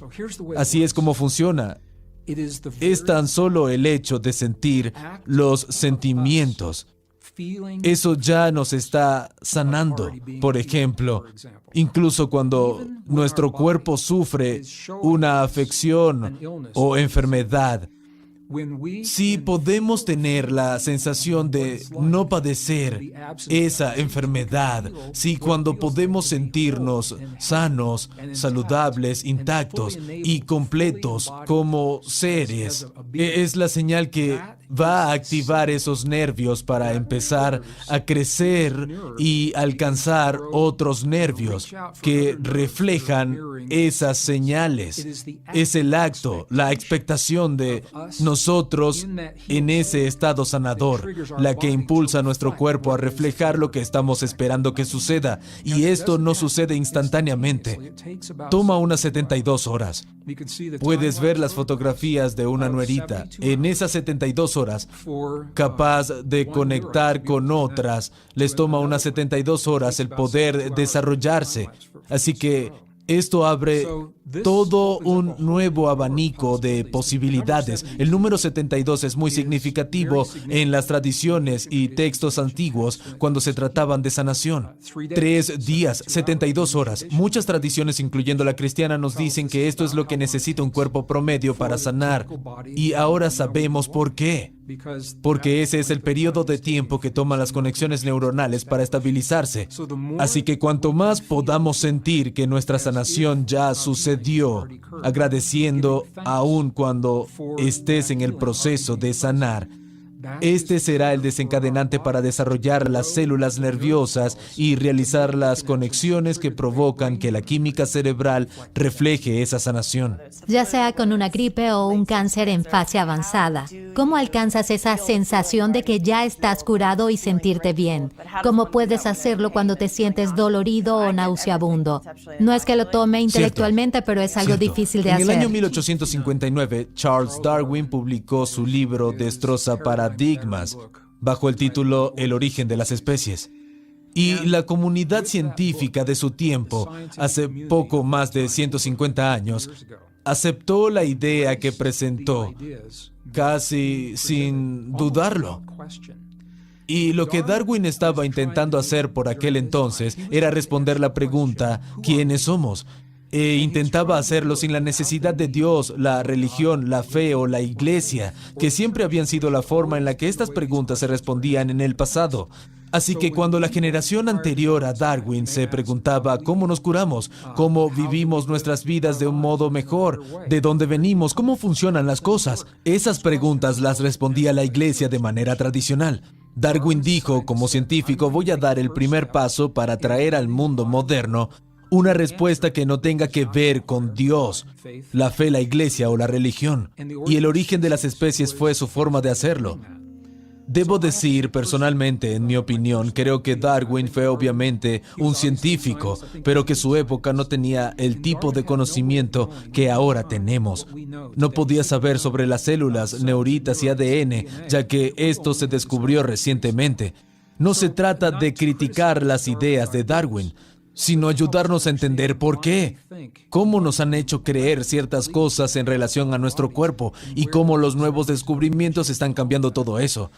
Así es como funciona. Es tan solo el hecho de sentir los sentimientos. Eso ya nos está sanando. Por ejemplo, incluso cuando nuestro cuerpo sufre una afección o enfermedad, Si podemos tener la sensación de no padecer esa enfermedad, si cuando podemos sentirnos sanos, saludables, intactos y completos como seres, es la señal que va a activar esos nervios para empezar a crecer y alcanzar otros nervios que reflejan esas señales. Es el acto, la expectación de nosotros en ese estado sanador, la que impulsa a nuestro cuerpo a reflejar lo que estamos esperando que suceda. Y esto no sucede instantáneamente. Toma unas 72 horas. Puedes ver las fotografías de una nuerita. En esas 72 horas, capaz de conectar con otras, les toma unas 72 horas el poder desarrollarse. Así que esto abre todo un nuevo abanico de posibilidades. El número 72 es muy significativo en las tradiciones y textos antiguos cuando se trataban de sanación. 3 días, 72 horas. Muchas tradiciones, incluyendo la cristiana, nos dicen que esto es lo que necesita un cuerpo promedio para sanar. Y ahora sabemos por qué. Porque ese es el periodo de tiempo que toman las conexiones neuronales para estabilizarse. Así que cuanto más podamos sentir que nuestra sanación ya sucedió, agradeciendo aún cuando estés en el proceso de sanar, este será el desencadenante para desarrollar las células nerviosas y realizar las conexiones que provocan que la química cerebral refleje esa sanación. Ya sea con una gripe o un cáncer en fase avanzada, ¿cómo alcanzas esa sensación de que ya estás curado y sentirte bien? ¿Cómo puedes hacerlo cuando te sientes dolorido o nauseabundo? No es que lo tome intelectualmente, pero es algo difícil de hacer. En el año 1859, Charles Darwin publicó su libro Destroza Paradigmas, bajo el título El origen de las especies. Y la comunidad científica de su tiempo, hace poco más de 150 años, aceptó la idea que presentó, casi sin dudarlo. Y lo que Darwin estaba intentando hacer por aquel entonces era responder la pregunta, ¿quiénes somos? E intentaba hacerlo sin la necesidad de Dios, la religión, la fe o la iglesia, que siempre habían sido la forma en la que estas preguntas se respondían en el pasado. Así que cuando la generación anterior a Darwin se preguntaba cómo nos curamos, cómo vivimos nuestras vidas de un modo mejor, de dónde venimos, cómo funcionan las cosas, esas preguntas las respondía la iglesia de manera tradicional. Darwin dijo, como científico, voy a dar el primer paso para traer al mundo moderno una respuesta que no tenga que ver con Dios, la fe, la iglesia o la religión. Y el origen de las especies fue su forma de hacerlo. Debo decir, personalmente, en mi opinión, creo que Darwin fue obviamente un científico, pero que su época no tenía el tipo de conocimiento que ahora tenemos. No podía saber sobre las células, neuritas y ADN, ya que esto se descubrió recientemente. No se trata de criticar las ideas de Darwin, sino ayudarnos a entender por qué, cómo nos han hecho creer ciertas cosas en relación a nuestro cuerpo y cómo los nuevos descubrimientos están cambiando todo eso.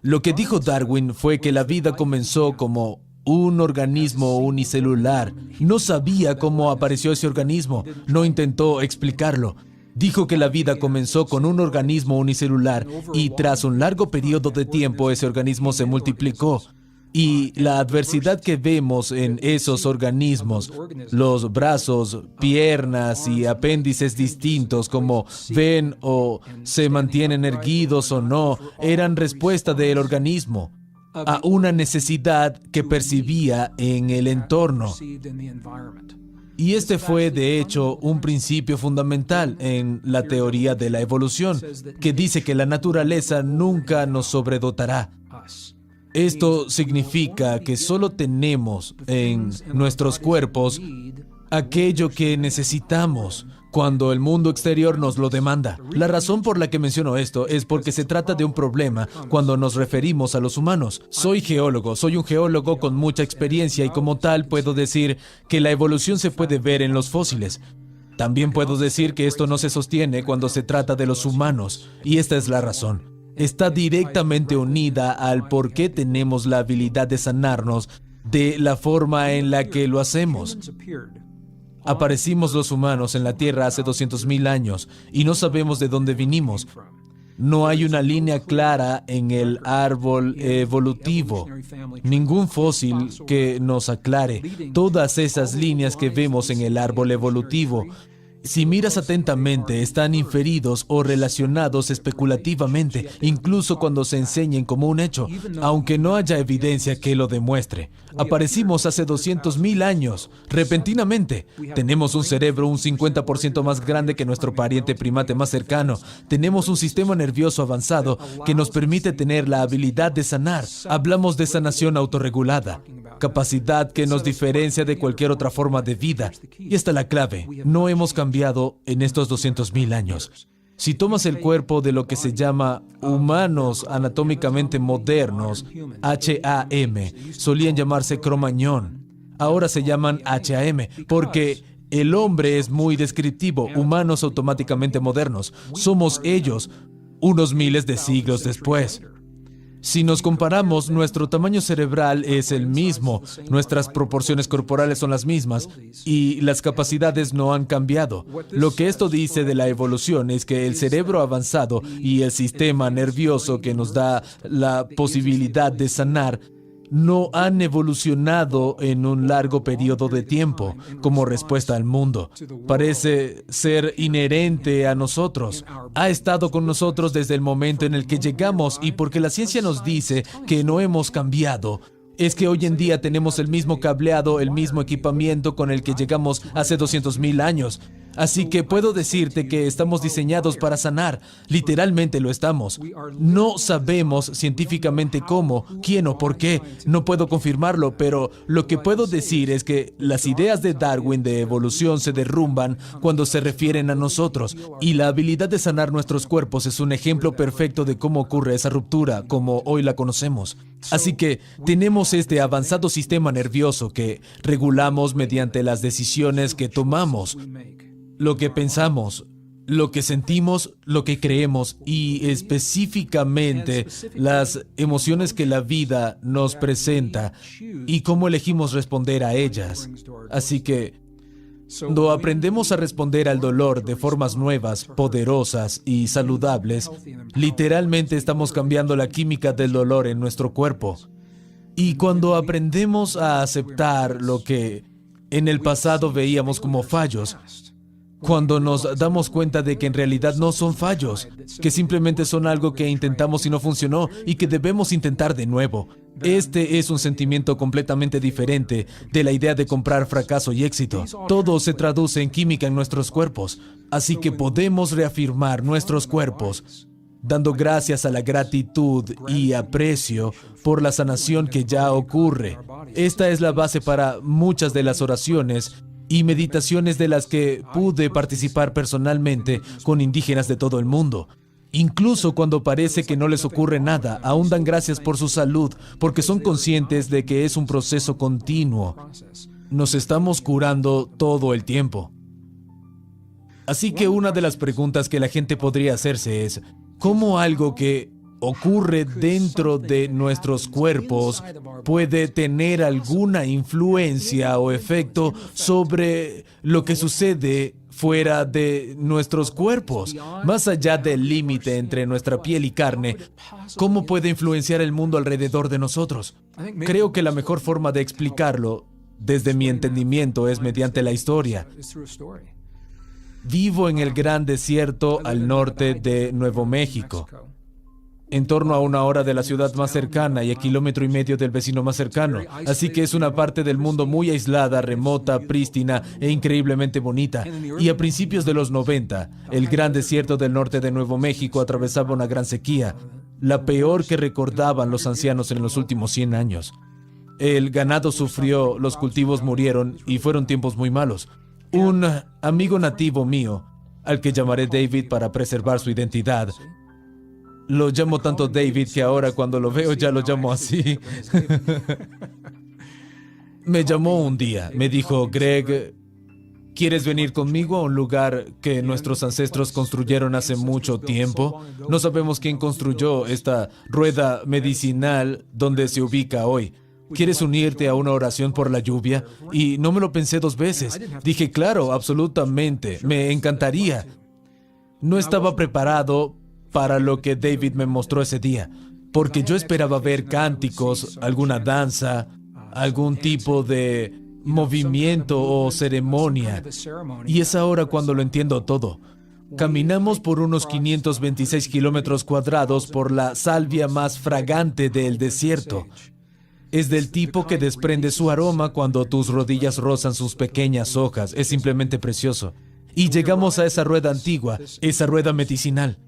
Lo que dijo Darwin fue que la vida comenzó como un organismo unicelular. No sabía cómo apareció ese organismo, no intentó explicarlo. Dijo que la vida comenzó con un organismo unicelular y tras un largo periodo de tiempo ese organismo se multiplicó. Y la adversidad que vemos en esos organismos, los brazos, piernas y apéndices distintos, como ven o se mantienen erguidos o no, eran respuesta del organismo a una necesidad que percibía en el entorno. Y este fue, de hecho, un principio fundamental en la teoría de la evolución, que dice que la naturaleza nunca nos sobredotará. Esto significa que solo tenemos en nuestros cuerpos aquello que necesitamos cuando el mundo exterior nos lo demanda. La razón por la que menciono esto es porque se trata de un problema cuando nos referimos a los humanos. Soy geólogo, soy un geólogo con mucha experiencia y como tal puedo decir que la evolución se puede ver en los fósiles. También puedo decir que esto no se sostiene cuando se trata de los humanos, y esta es la razón. Está directamente unida al por qué tenemos la habilidad de sanarnos de la forma en la que lo hacemos. Aparecimos los humanos en la Tierra hace 200,000 años y no sabemos de dónde vinimos. No hay una línea clara en el árbol evolutivo, ningún fósil que nos aclare todas esas líneas que vemos en el árbol evolutivo. Si miras atentamente, están inferidos o relacionados especulativamente, incluso cuando se enseñen como un hecho, aunque no haya evidencia que lo demuestre. Aparecimos hace 200,000 años, repentinamente. Tenemos un cerebro un 50% más grande que nuestro pariente primate más cercano. Tenemos un sistema nervioso avanzado que nos permite tener la habilidad de sanar. Hablamos de sanación autorregulada, capacidad que nos diferencia de cualquier otra forma de vida. Y esta es la clave. No hemos cambiado en estos 200,000 años. Si tomas el cuerpo de lo que se llama humanos anatómicamente modernos, HAM, solían llamarse Cro-Magnon. Ahora se llaman HAM porque el hombre es muy descriptivo. Humanos automáticamente modernos. Somos ellos unos miles de siglos después. Si nos comparamos, nuestro tamaño cerebral es el mismo, nuestras proporciones corporales son las mismas y las capacidades no han cambiado. Lo que esto dice de la evolución es que el cerebro avanzado y el sistema nervioso que nos da la posibilidad de sanar no han evolucionado en un largo periodo de tiempo como respuesta al mundo. Parece ser inherente a nosotros. Ha estado con nosotros desde el momento en el que llegamos, y porque la ciencia nos dice que no hemos cambiado, es que hoy en día tenemos el mismo cableado, el mismo equipamiento con el que llegamos hace 200,000 años. Así que puedo decirte que estamos diseñados para sanar. Literalmente lo estamos. No sabemos científicamente cómo, quién o por qué. No puedo confirmarlo, pero lo que puedo decir es que las ideas de Darwin de evolución se derrumban cuando se refieren a nosotros. Y la habilidad de sanar nuestros cuerpos es un ejemplo perfecto de cómo ocurre esa ruptura, como hoy la conocemos. Así que tenemos este avanzado sistema nervioso que regulamos mediante las decisiones que tomamos. Lo que pensamos, lo que sentimos, lo que creemos y específicamente las emociones que la vida nos presenta y cómo elegimos responder a ellas. Así que cuando aprendemos a responder al dolor de formas nuevas, poderosas y saludables, literalmente estamos cambiando la química del dolor en nuestro cuerpo. Y cuando aprendemos a aceptar lo que en el pasado veíamos como fallos, cuando nos damos cuenta de que en realidad no son fallos, que simplemente son algo que intentamos y no funcionó y que debemos intentar de nuevo. Este es un sentimiento completamente diferente de la idea de comprar fracaso y éxito. Todo se traduce en química en nuestros cuerpos, así que podemos reafirmar nuestros cuerpos, dando gracias a la gratitud y aprecio por la sanación que ya ocurre. Esta es la base para muchas de las oraciones y meditaciones de las que pude participar personalmente con indígenas de todo el mundo. Incluso cuando parece que no les ocurre nada, aún dan gracias por su salud, porque son conscientes de que es un proceso continuo. Nos estamos curando todo el tiempo. Así que una de las preguntas que la gente podría hacerse es, ¿cómo algo que ocurre dentro de nuestros cuerpos puede tener alguna influencia o efecto sobre lo que sucede fuera de nuestros cuerpos? Más allá del límite entre nuestra piel y carne, ¿cómo puede influenciar el mundo alrededor de nosotros? Creo que la mejor forma de explicarlo, desde mi entendimiento, es mediante la historia. Vivo en el gran desierto al norte de Nuevo México, en torno a 1 hora de la ciudad más cercana y a 1,5 kilómetros del vecino más cercano. Así que es una parte del mundo muy aislada, remota, prístina e increíblemente bonita. Y a principios de los 90, el gran desierto del norte de Nuevo México atravesaba una gran sequía, la peor que recordaban los ancianos en los últimos 100 años. El ganado sufrió, los cultivos murieron y fueron tiempos muy malos. Un amigo nativo mío, al que llamaré David para preservar su identidad, lo llamo tanto David que ahora cuando lo veo ya lo llamo así. Me llamó un día, me dijo, Greg, ¿quieres venir conmigo a un lugar que nuestros ancestros construyeron hace mucho tiempo? No sabemos quién construyó esta rueda medicinal donde se ubica hoy. ¿Quieres unirte a una oración por la lluvia? Y no me lo pensé 2 veces. Dije, claro, absolutamente, me encantaría. No estaba preparado para lo que David me mostró ese día, porque yo esperaba ver cánticos, alguna danza, algún tipo de movimiento o ceremonia, y es ahora cuando lo entiendo todo. Caminamos por unos 526 kilómetros cuadrados por la salvia más fragante del desierto. Es del tipo que desprende su aroma cuando tus rodillas rozan sus pequeñas hojas. Es simplemente precioso. Y llegamos a esa rueda antigua, esa rueda medicinal.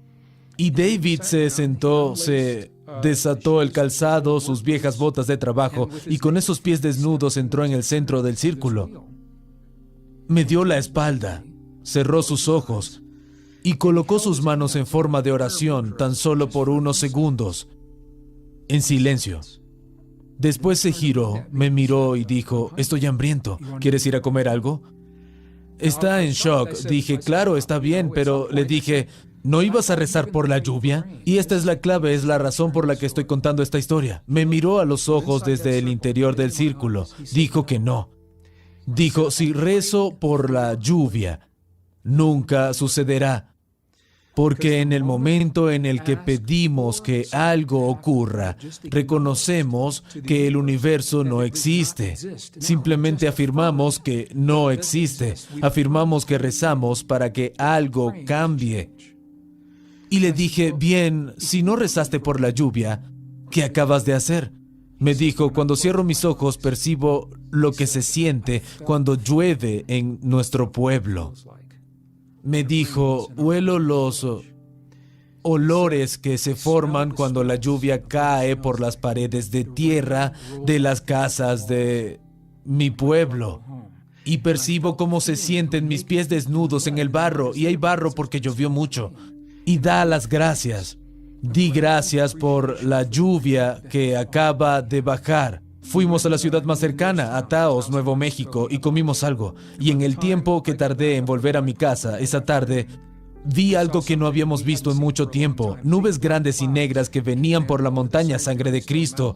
Y David se sentó, se desató el calzado, sus viejas botas de trabajo, y con esos pies desnudos entró en el centro del círculo. Me dio la espalda, cerró sus ojos y colocó sus manos en forma de oración tan solo por unos segundos, en silencio. Después se giró, me miró y dijo, estoy hambriento, ¿quieres ir a comer algo? Está en shock. Dije, claro, está bien, pero le dije, ¿no ibas a rezar por la lluvia? Y esta es la clave, es la razón por la que estoy contando esta historia. Me miró a los ojos desde el interior del círculo. Dijo que no. Dijo, si rezo por la lluvia, nunca sucederá. Porque en el momento en el que pedimos que algo ocurra, reconocemos que el universo no existe. Simplemente afirmamos que no existe. Afirmamos que rezamos para que algo cambie. Y le dije, bien, si no rezaste por la lluvia, ¿qué acabas de hacer? Me dijo, cuando cierro mis ojos percibo lo que se siente cuando llueve en nuestro pueblo. Me dijo, huelo los olores que se forman cuando la lluvia cae por las paredes de tierra de las casas de mi pueblo. Y percibo cómo se sienten mis pies desnudos en el barro, y hay barro porque llovió mucho. Y da las gracias. Di gracias por la lluvia que acaba de bajar. Fuimos a la ciudad más cercana, a Taos, Nuevo México, y comimos algo. Y en el tiempo que tardé en volver a mi casa, esa tarde, vi algo que no habíamos visto en mucho tiempo. Nubes grandes y negras que venían por la montaña Sangre de Cristo.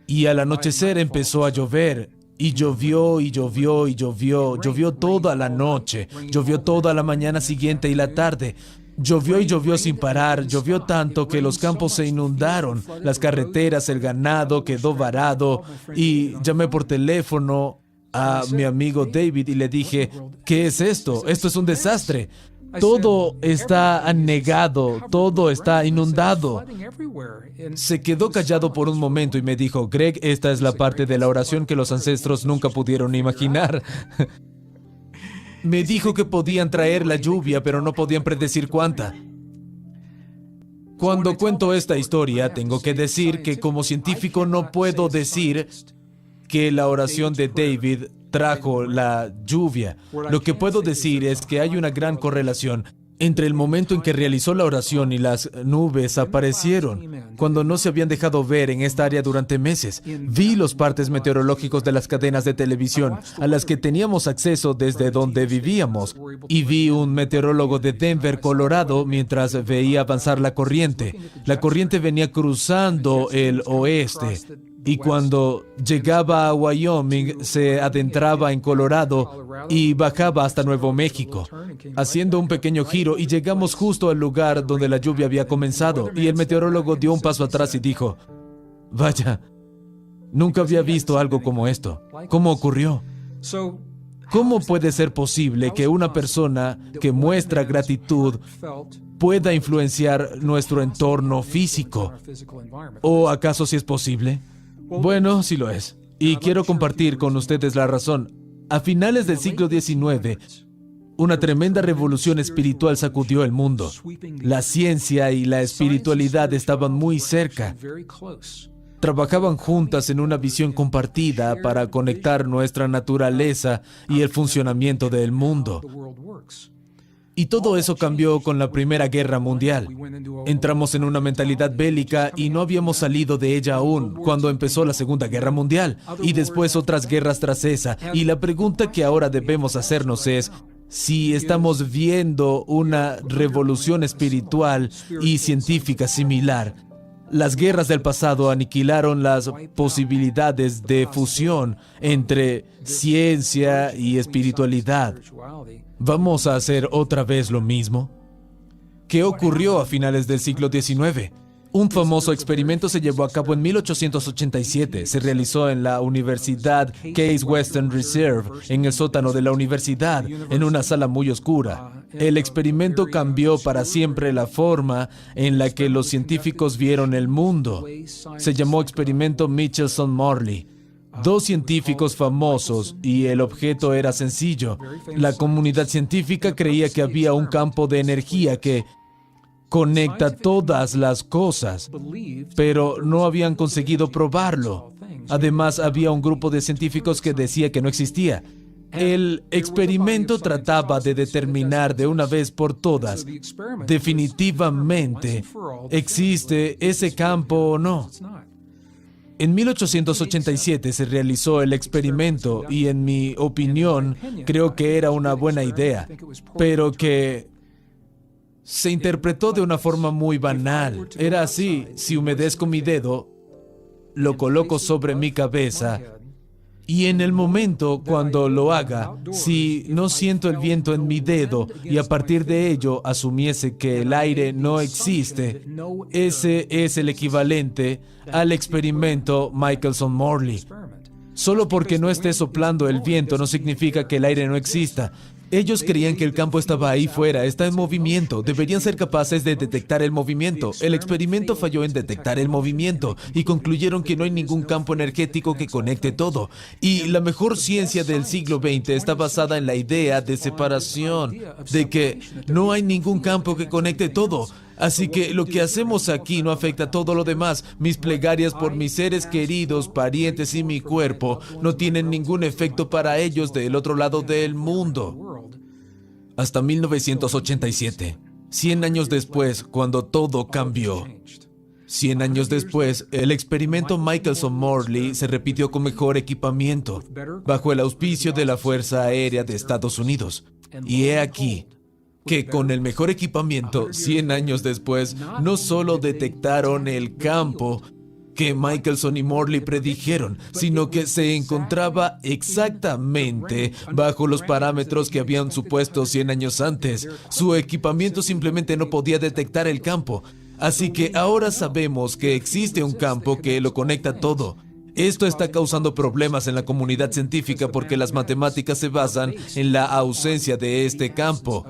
Y al anochecer empezó a llover. Y llovió, y llovió, y llovió. Llovió toda la noche. Llovió toda la mañana siguiente y la tarde. Llovió y llovió sin parar, llovió tanto que los campos se inundaron, las carreteras, el ganado quedó varado, y llamé por teléfono a mi amigo David y le dije, ¿qué es esto? Esto es un desastre. Todo está anegado, todo está inundado. Se quedó callado por un momento y me dijo, Greg, esta es la parte de la oración que los ancestros nunca pudieron imaginar. Me dijo que podían traer la lluvia, pero no podían predecir cuánta. Cuando cuento esta historia, tengo que decir que como científico no puedo decir que la oración de David trajo la lluvia. Lo que puedo decir es que hay una gran correlación entre el momento en que realizó la oración y las nubes aparecieron, cuando no se habían dejado ver en esta área durante meses. Vi los partes meteorológicos de las cadenas de televisión a las que teníamos acceso desde donde vivíamos, y vi un meteorólogo de Denver, Colorado, mientras veía avanzar la corriente. La corriente venía cruzando el oeste, y cuando llegaba a Wyoming, se adentraba en Colorado y bajaba hasta Nuevo México, haciendo un pequeño giro, y llegamos justo al lugar donde la lluvia había comenzado. Y el meteorólogo dio un paso atrás y dijo, vaya, nunca había visto algo como esto. ¿Cómo ocurrió? ¿Cómo puede ser posible que una persona que muestra gratitud pueda influenciar nuestro entorno físico? ¿O acaso sí es posible? Bueno, sí lo es. Y quiero compartir con ustedes la razón. A finales del siglo XIX, una tremenda revolución espiritual sacudió el mundo. La ciencia y la espiritualidad estaban muy cerca. Trabajaban juntas en una visión compartida para conectar nuestra naturaleza y el funcionamiento del mundo. Y todo eso cambió con la Primera Guerra Mundial. Entramos en una mentalidad bélica y no habíamos salido de ella aún cuando empezó la Segunda Guerra Mundial, y después otras guerras tras esa. Y la pregunta que ahora debemos hacernos es si estamos viendo una revolución espiritual y científica similar. Las guerras del pasado aniquilaron las posibilidades de fusión entre ciencia y espiritualidad. ¿Vamos a hacer otra vez lo mismo? ¿Qué ocurrió a finales del siglo XIX? Un famoso experimento se llevó a cabo en 1887. Se realizó en la Universidad Case Western Reserve, en el sótano de la universidad, en una sala muy oscura. El experimento cambió para siempre la forma en la que los científicos vieron el mundo. Se llamó experimento Michelson-Morley. Dos científicos famosos, y el objeto era sencillo. La comunidad científica creía que había un campo de energía que conecta todas las cosas, pero no habían conseguido probarlo. Además, había un grupo de científicos que decía que no existía. El experimento trataba de determinar de una vez por todas, definitivamente, ¿existe ese campo o no? En 1887 se realizó el experimento y, en mi opinión, creo que era una buena idea, pero que se interpretó de una forma muy banal. Era así: si humedezco mi dedo, lo coloco sobre mi cabeza, y en el momento cuando lo haga, si no siento el viento en mi dedo y a partir de ello asumiese que el aire no existe, ese es el equivalente al experimento Michelson-Morley. Solo porque no esté soplando el viento no significa que el aire no exista. Ellos creían que el campo estaba ahí fuera, está en movimiento. Deberían ser capaces de detectar el movimiento. El experimento falló en detectar el movimiento y concluyeron que no hay ningún campo energético que conecte todo. Y la mejor ciencia del siglo XX está basada en la idea de separación, de que no hay ningún campo que conecte todo. Así que lo que hacemos aquí no afecta a todo lo demás. Mis plegarias por mis seres queridos, parientes y mi cuerpo no tienen ningún efecto para ellos del otro lado del mundo. Hasta 1987, 100 años después, cuando todo cambió. 100 años después, el experimento Michelson-Morley se repitió con mejor equipamiento, bajo el auspicio de la Fuerza Aérea de Estados Unidos. Y he aquí que con el mejor equipamiento, 100 años después, no solo detectaron el campo que Michelson y Morley predijeron, sino que se encontraba exactamente bajo los parámetros que habían supuesto 100 años antes. Su equipamiento simplemente no podía detectar el campo. Así que ahora sabemos que existe un campo que lo conecta todo. Esto está causando problemas en la comunidad científica porque las matemáticas se basan en la ausencia de este campo.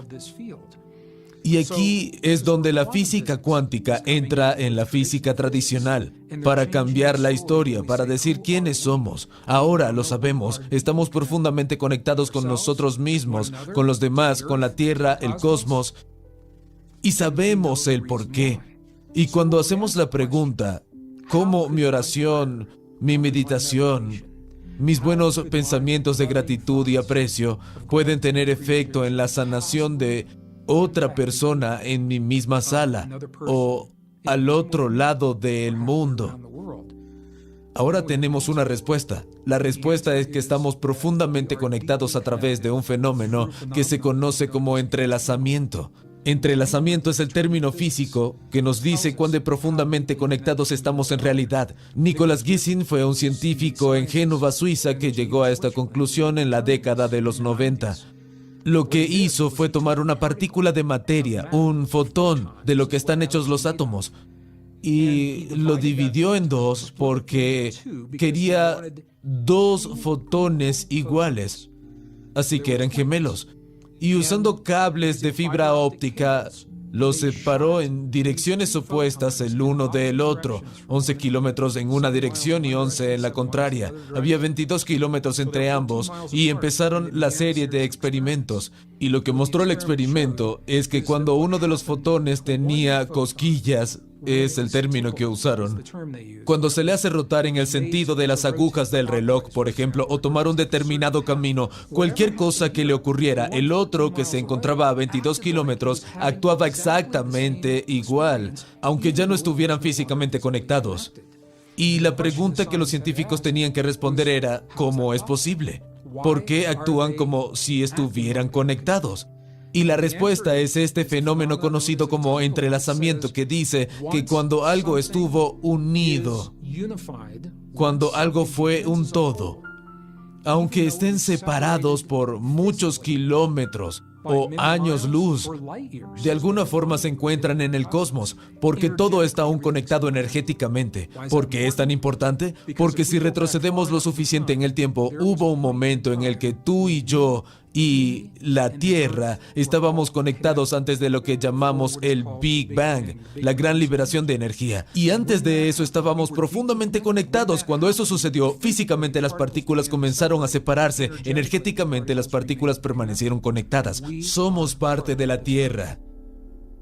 Y aquí es donde la física cuántica entra en la física tradicional, para cambiar la historia, para decir quiénes somos. Ahora lo sabemos, estamos profundamente conectados con nosotros mismos, con los demás, con la Tierra, el cosmos, y sabemos el porqué. Y cuando hacemos la pregunta, ¿cómo mi oración, mi meditación, mis buenos pensamientos de gratitud y aprecio pueden tener efecto en la sanación de otra persona en mi misma sala o al otro lado del mundo? Ahora tenemos una respuesta. La respuesta es que estamos profundamente conectados a través de un fenómeno que se conoce como entrelazamiento. Entrelazamiento es el término físico que nos dice cuán de profundamente conectados estamos en realidad. Nicolas Gisin fue un científico en Génova, Suiza, que llegó a esta conclusión en la década de los 90. Lo que hizo fue tomar una partícula de materia, un fotón, de lo que están hechos los átomos, y lo dividió en dos porque quería dos fotones iguales, así que eran gemelos. Y usando cables de fibra óptica, los separó en direcciones opuestas el uno del otro, 11 kilómetros en una dirección y 11 en la contraria. Había 22 kilómetros entre ambos y empezaron la serie de experimentos. Y lo que mostró el experimento es que cuando uno de los fotones tenía cosquillas, es el término que usaron, cuando se le hace rotar en el sentido de las agujas del reloj, por ejemplo, o tomar un determinado camino, cualquier cosa que le ocurriera, el otro, que se encontraba a 22 kilómetros, actuaba exactamente igual, aunque ya no estuvieran físicamente conectados. Y la pregunta que los científicos tenían que responder era, ¿cómo es posible? ¿Por qué actúan como si estuvieran conectados? Y la respuesta es este fenómeno conocido como entrelazamiento, que dice que cuando algo estuvo unido, cuando algo fue un todo, aunque estén separados por muchos kilómetros, o años luz. De alguna forma se encuentran en el cosmos, porque todo está aún conectado energéticamente. ¿Por qué es tan importante? Porque si retrocedemos lo suficiente en el tiempo, hubo un momento en el que tú y yo y la Tierra estábamos conectados antes de lo que llamamos el Big Bang, la gran liberación de energía. Y antes de eso estábamos profundamente conectados. Cuando eso sucedió, físicamente las partículas comenzaron a separarse, energéticamente las partículas permanecieron conectadas. Somos parte de la Tierra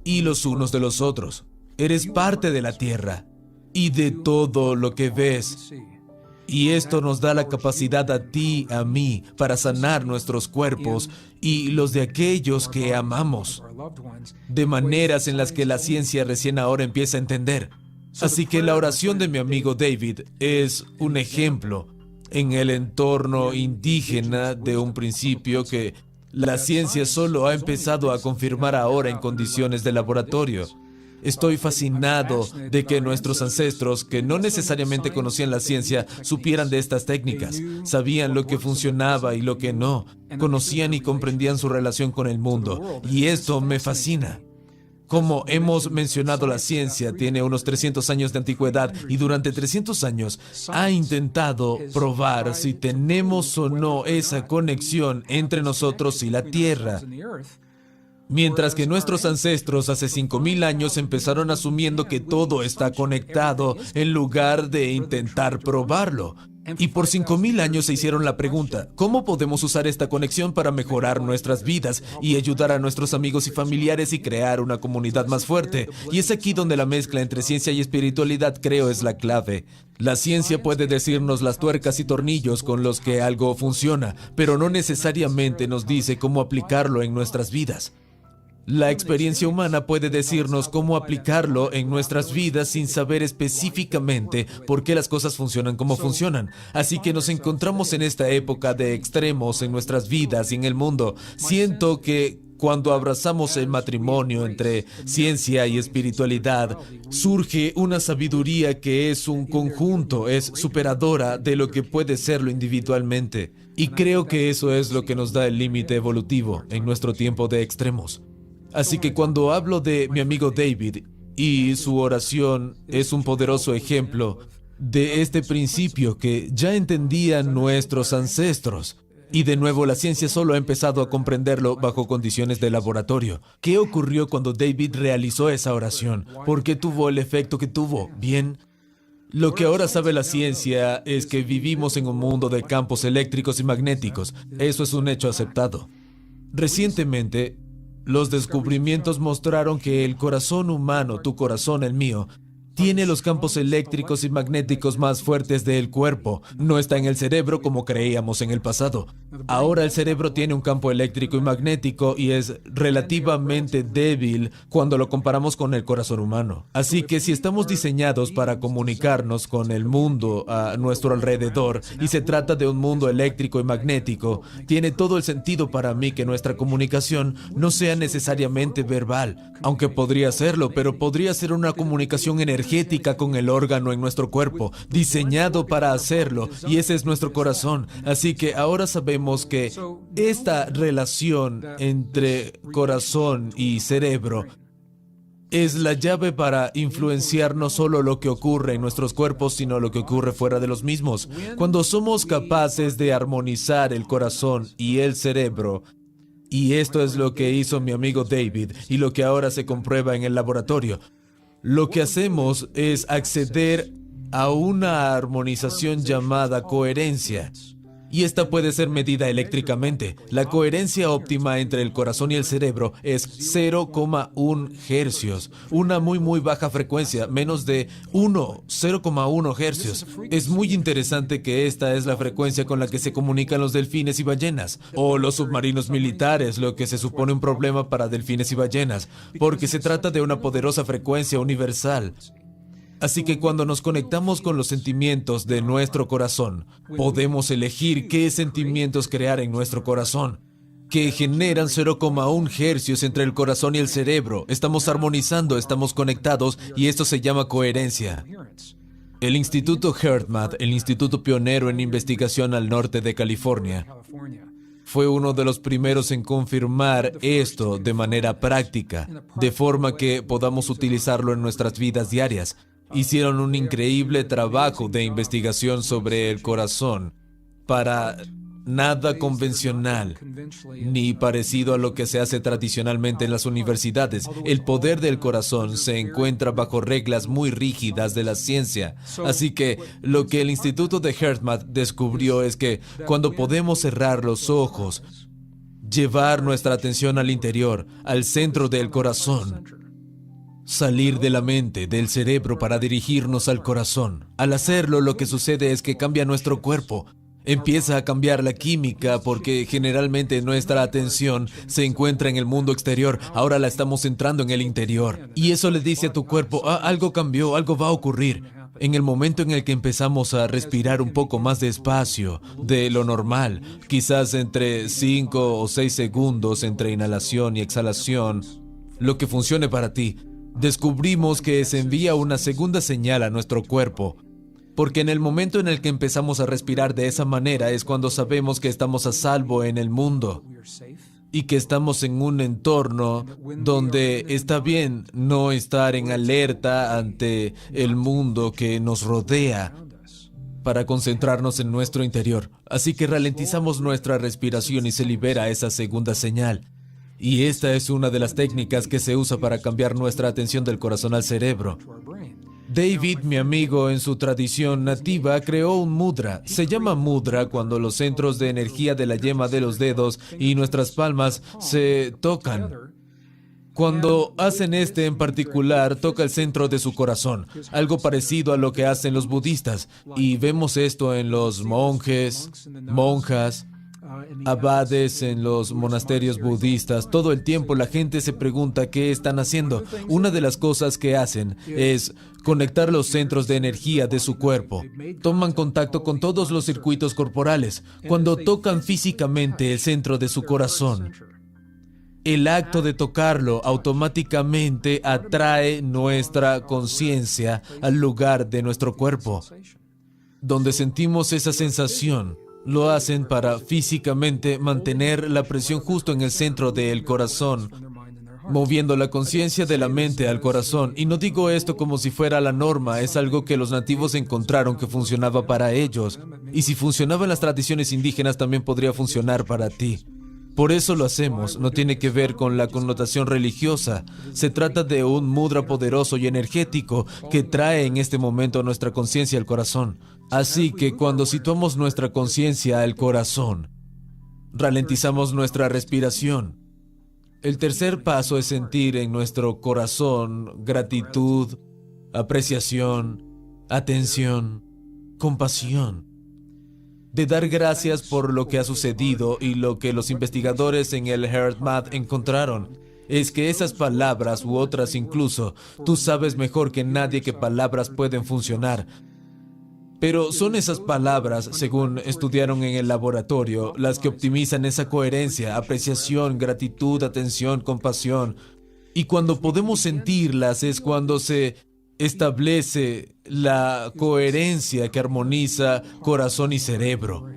y los unos de los otros. Eres parte de la Tierra y de todo lo que ves. Y esto nos da la capacidad a ti, a mí, para sanar nuestros cuerpos y los de aquellos que amamos, de maneras en las que la ciencia recién ahora empieza a entender. Así que la oración de mi amigo David es un ejemplo en el entorno indígena de un principio que la ciencia solo ha empezado a confirmar ahora en condiciones de laboratorio. Estoy fascinado de que nuestros ancestros, que no necesariamente conocían la ciencia, supieran de estas técnicas. Sabían lo que funcionaba y lo que no. Conocían y comprendían su relación con el mundo. Y esto me fascina. Como hemos mencionado, la ciencia tiene unos 300 años de antigüedad y durante 300 años ha intentado probar si tenemos o no esa conexión entre nosotros y la Tierra. Mientras que nuestros ancestros hace 5,000 años empezaron asumiendo que todo está conectado en lugar de intentar probarlo. Y por 5,000 años se hicieron la pregunta, ¿cómo podemos usar esta conexión para mejorar nuestras vidas y ayudar a nuestros amigos y familiares y crear una comunidad más fuerte? Y es aquí donde la mezcla entre ciencia y espiritualidad creo es la clave. La ciencia puede decirnos las tuercas y tornillos con los que algo funciona, pero no necesariamente nos dice cómo aplicarlo en nuestras vidas. La experiencia humana puede decirnos cómo aplicarlo en nuestras vidas sin saber específicamente por qué las cosas funcionan como funcionan. Así que nos encontramos en esta época de extremos en nuestras vidas y en el mundo. Siento que cuando abrazamos el matrimonio entre ciencia y espiritualidad, surge una sabiduría que es un conjunto, es superadora de lo que puede serlo individualmente. Y creo que eso es lo que nos da el límite evolutivo en nuestro tiempo de extremos. Así que cuando hablo de mi amigo David y su oración es un poderoso ejemplo de este principio que ya entendían nuestros ancestros. Y de nuevo la ciencia solo ha empezado a comprenderlo bajo condiciones de laboratorio. ¿Qué ocurrió cuando David realizó esa oración? ¿Por qué tuvo el efecto que tuvo? Bien, lo que ahora sabe la ciencia es que vivimos en un mundo de campos eléctricos y magnéticos. Eso es un hecho aceptado. Recientemente, los descubrimientos mostraron que el corazón humano, tu corazón, el mío, tiene los campos eléctricos y magnéticos más fuertes del cuerpo. No está en el cerebro como creíamos en el pasado. Ahora el cerebro tiene un campo eléctrico y magnético y es relativamente débil cuando lo comparamos con el corazón humano. Así que si estamos diseñados para comunicarnos con el mundo a nuestro alrededor y se trata de un mundo eléctrico y magnético, tiene todo el sentido para mí que nuestra comunicación no sea necesariamente verbal, aunque podría serlo, pero podría ser una comunicación energética con el órgano en nuestro cuerpo, diseñado para hacerlo, y ese es nuestro corazón. Así que ahora sabemos que esta relación entre corazón y cerebro es la llave para influenciar no solo lo que ocurre en nuestros cuerpos, sino lo que ocurre fuera de los mismos. Cuando somos capaces de armonizar el corazón y el cerebro, y esto es lo que hizo mi amigo David y lo que ahora se comprueba en el laboratorio, lo que hacemos es acceder a una armonización llamada coherencia. Y esta puede ser medida eléctricamente. La coherencia óptima entre el corazón y el cerebro es 0,1 hercios. Una muy baja frecuencia, menos de 0,1 hercios. Es muy interesante que esta es la frecuencia con la que se comunican los delfines y ballenas, o los submarinos militares, lo que se supone un problema para delfines y ballenas, porque se trata de una poderosa frecuencia universal. Así que cuando nos conectamos con los sentimientos de nuestro corazón, podemos elegir qué sentimientos crear en nuestro corazón, que generan 0,1 hercios entre el corazón y el cerebro. Estamos armonizando, estamos conectados, y esto se llama coherencia. El Instituto HeartMath, el instituto pionero en investigación al norte de California, fue uno de los primeros en confirmar esto de manera práctica, de forma que podamos utilizarlo en nuestras vidas diarias. Hicieron un increíble trabajo de investigación sobre el corazón para nada convencional, ni parecido a lo que se hace tradicionalmente en las universidades. El poder del corazón se encuentra bajo reglas muy rígidas de la ciencia. Así que lo que el Instituto de HeartMath descubrió es que cuando podemos cerrar los ojos, llevar nuestra atención al interior, al centro del corazón, salir de la mente, del cerebro para dirigirnos al corazón. Al hacerlo, lo que sucede es que cambia nuestro cuerpo. Empieza a cambiar la química porque generalmente nuestra atención se encuentra en el mundo exterior. Ahora la estamos centrando en el interior. Y eso le dice a tu cuerpo, algo cambió, algo va a ocurrir. En el momento en el que empezamos a respirar un poco más despacio de lo normal, quizás entre 5 o 6 segundos entre inhalación y exhalación, lo que funcione para ti, descubrimos que se envía una segunda señal a nuestro cuerpo. Porque en el momento en el que empezamos a respirar de esa manera es cuando sabemos que estamos a salvo en el mundo y que estamos en un entorno donde está bien no estar en alerta ante el mundo que nos rodea para concentrarnos en nuestro interior. Así que ralentizamos nuestra respiración y se libera esa segunda señal. Y esta es una de las técnicas que se usa para cambiar nuestra atención del corazón al cerebro. David, mi amigo, en su tradición nativa, creó un mudra. Se llama mudra cuando los centros de energía de la yema de los dedos y nuestras palmas se tocan. Cuando hacen este en particular, toca el centro de su corazón, algo parecido a lo que hacen los budistas. Y vemos esto en los monjes, monjas, abades en los monasterios budistas. Todo el tiempo la gente se pregunta qué están haciendo. Una de las cosas que hacen es conectar los centros de energía de su cuerpo. Toman contacto con todos los circuitos corporales. Cuando tocan físicamente el centro de su corazón, el acto de tocarlo automáticamente atrae nuestra conciencia al lugar de nuestro cuerpo, donde sentimos esa sensación. Lo hacen para físicamente mantener la presión justo en el centro del corazón, moviendo la conciencia de la mente al corazón. Y no digo esto como si fuera la norma, es algo que los nativos encontraron que funcionaba para ellos. Y si funcionaba en las tradiciones indígenas, también podría funcionar para ti. Por eso lo hacemos, no tiene que ver con la connotación religiosa. Se trata de un mudra poderoso y energético que trae en este momento nuestra conciencia al corazón. Así que cuando situamos nuestra conciencia al corazón, ralentizamos nuestra respiración. El tercer paso es sentir en nuestro corazón gratitud, apreciación, atención, compasión. De dar gracias por lo que ha sucedido, y lo que los investigadores en el HeartMath encontraron es que esas palabras u otras incluso, tú sabes mejor que nadie qué palabras pueden funcionar. Pero son esas palabras, según estudiaron en el laboratorio, las que optimizan esa coherencia, apreciación, gratitud, atención, compasión. Y cuando podemos sentirlas es cuando se establece la coherencia que armoniza corazón y cerebro.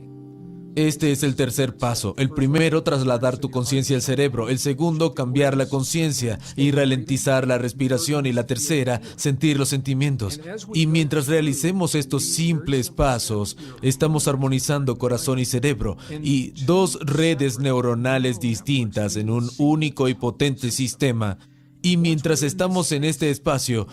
Este es el tercer paso. El primero, trasladar tu conciencia al cerebro. El segundo, cambiar la conciencia y ralentizar la respiración. Y la tercera, sentir los sentimientos. Y mientras realicemos estos simples pasos, estamos armonizando corazón y cerebro, y dos redes neuronales distintas en un único y potente sistema. Y mientras estamos en este espacio,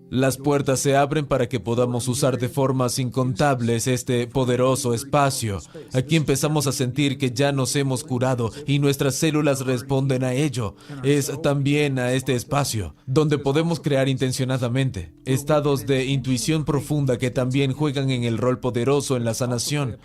las puertas se abren para que podamos usar de formas incontables este poderoso espacio. Aquí empezamos a sentir que ya nos hemos curado y nuestras células responden a ello. Es también a este espacio donde podemos crear intencionadamente estados de intuición profunda que también juegan en el rol poderoso en la sanación.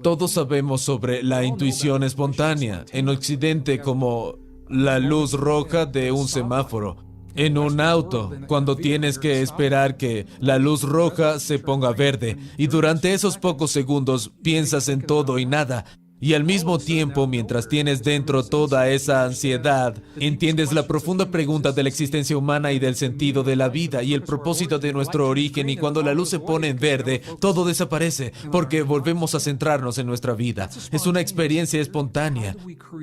Todos sabemos sobre la intuición espontánea en Occidente como la luz roja de un semáforo. En un auto, cuando tienes que esperar que la luz roja se ponga verde, y durante esos pocos segundos piensas en todo y nada. Y al mismo tiempo, mientras tienes dentro toda esa ansiedad, entiendes la profunda pregunta de la existencia humana y del sentido de la vida y el propósito de nuestro origen. Y cuando la luz se pone en verde, todo desaparece porque volvemos a centrarnos en nuestra vida. Es una experiencia espontánea.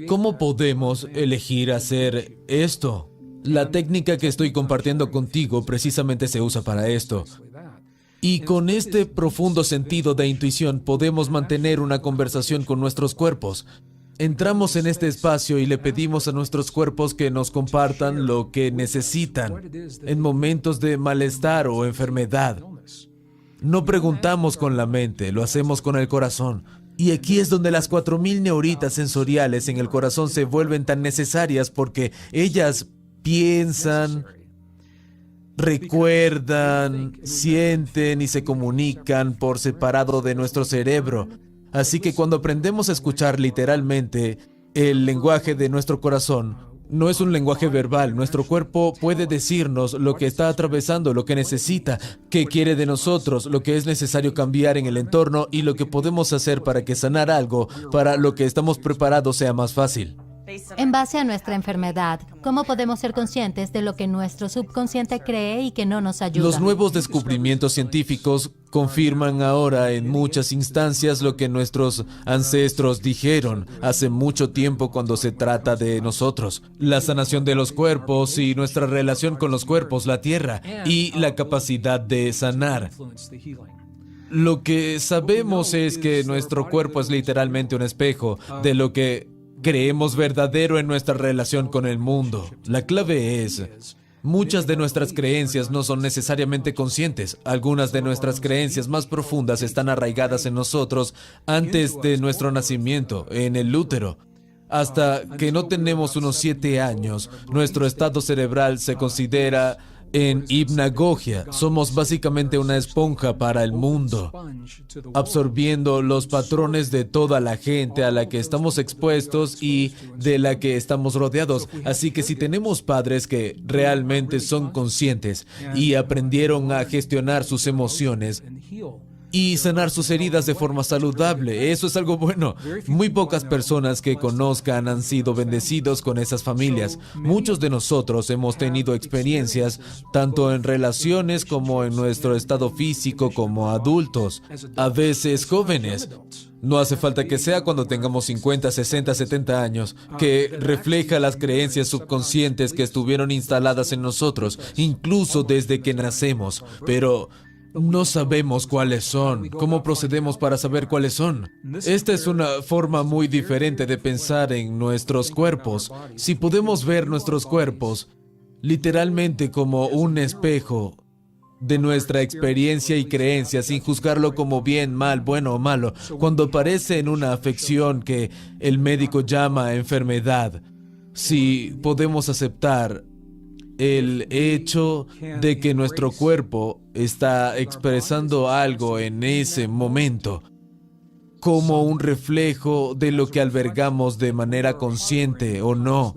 ¿Cómo podemos elegir hacer esto? La técnica que estoy compartiendo contigo precisamente se usa para esto. Y con este profundo sentido de intuición podemos mantener una conversación con nuestros cuerpos. Entramos en este espacio y le pedimos a nuestros cuerpos que nos compartan lo que necesitan en momentos de malestar o enfermedad. No preguntamos con la mente, lo hacemos con el corazón. Y aquí es donde las 4000 neuritas sensoriales en el corazón se vuelven tan necesarias porque ellas piensan, recuerdan, sienten y se comunican por separado de nuestro cerebro. Así que cuando aprendemos a escuchar literalmente el lenguaje de nuestro corazón, no es un lenguaje verbal. Nuestro cuerpo puede decirnos lo que está atravesando, lo que necesita, qué quiere de nosotros, lo que es necesario cambiar en el entorno y lo que podemos hacer para que sanar algo, para lo que estamos preparados sea más fácil. En base a nuestra enfermedad, ¿cómo podemos ser conscientes de lo que nuestro subconsciente cree y que no nos ayuda? Los nuevos descubrimientos científicos confirman ahora en muchas instancias lo que nuestros ancestros dijeron hace mucho tiempo cuando se trata de nosotros. La sanación de los cuerpos y nuestra relación con los cuerpos, la tierra y la capacidad de sanar. Lo que sabemos es que nuestro cuerpo es literalmente un espejo de lo que creemos verdadero en nuestra relación con el mundo. La clave es, muchas de nuestras creencias no son necesariamente conscientes. Algunas de nuestras creencias más profundas están arraigadas en nosotros antes de nuestro nacimiento, en el útero. Hasta que no tenemos unos 7 años, nuestro estado cerebral se considera en hipnagogia. Somos básicamente una esponja para el mundo, absorbiendo los patrones de toda la gente a la que estamos expuestos y de la que estamos rodeados. Así que si tenemos padres que realmente son conscientes y aprendieron a gestionar sus emociones y sanar sus heridas de forma saludable, eso es algo bueno. Muy pocas personas que conozcan han sido bendecidos con esas familias. Muchos de nosotros hemos tenido experiencias tanto en relaciones como en nuestro estado físico como adultos, a veces jóvenes. No hace falta que sea cuando tengamos 50, 60, 70 años, que refleja las creencias subconscientes que estuvieron instaladas en nosotros, incluso desde que nacemos, pero no sabemos cuáles son. ¿Cómo procedemos para saber cuáles son? Esta es una forma muy diferente de pensar en nuestros cuerpos. Si podemos ver nuestros cuerpos literalmente como un espejo de nuestra experiencia y creencia, sin juzgarlo como bien, mal, bueno o malo, cuando aparece en una afección que el médico llama enfermedad, si podemos aceptar el hecho de que nuestro cuerpo está expresando algo en ese momento como un reflejo de lo que albergamos de manera consciente o no.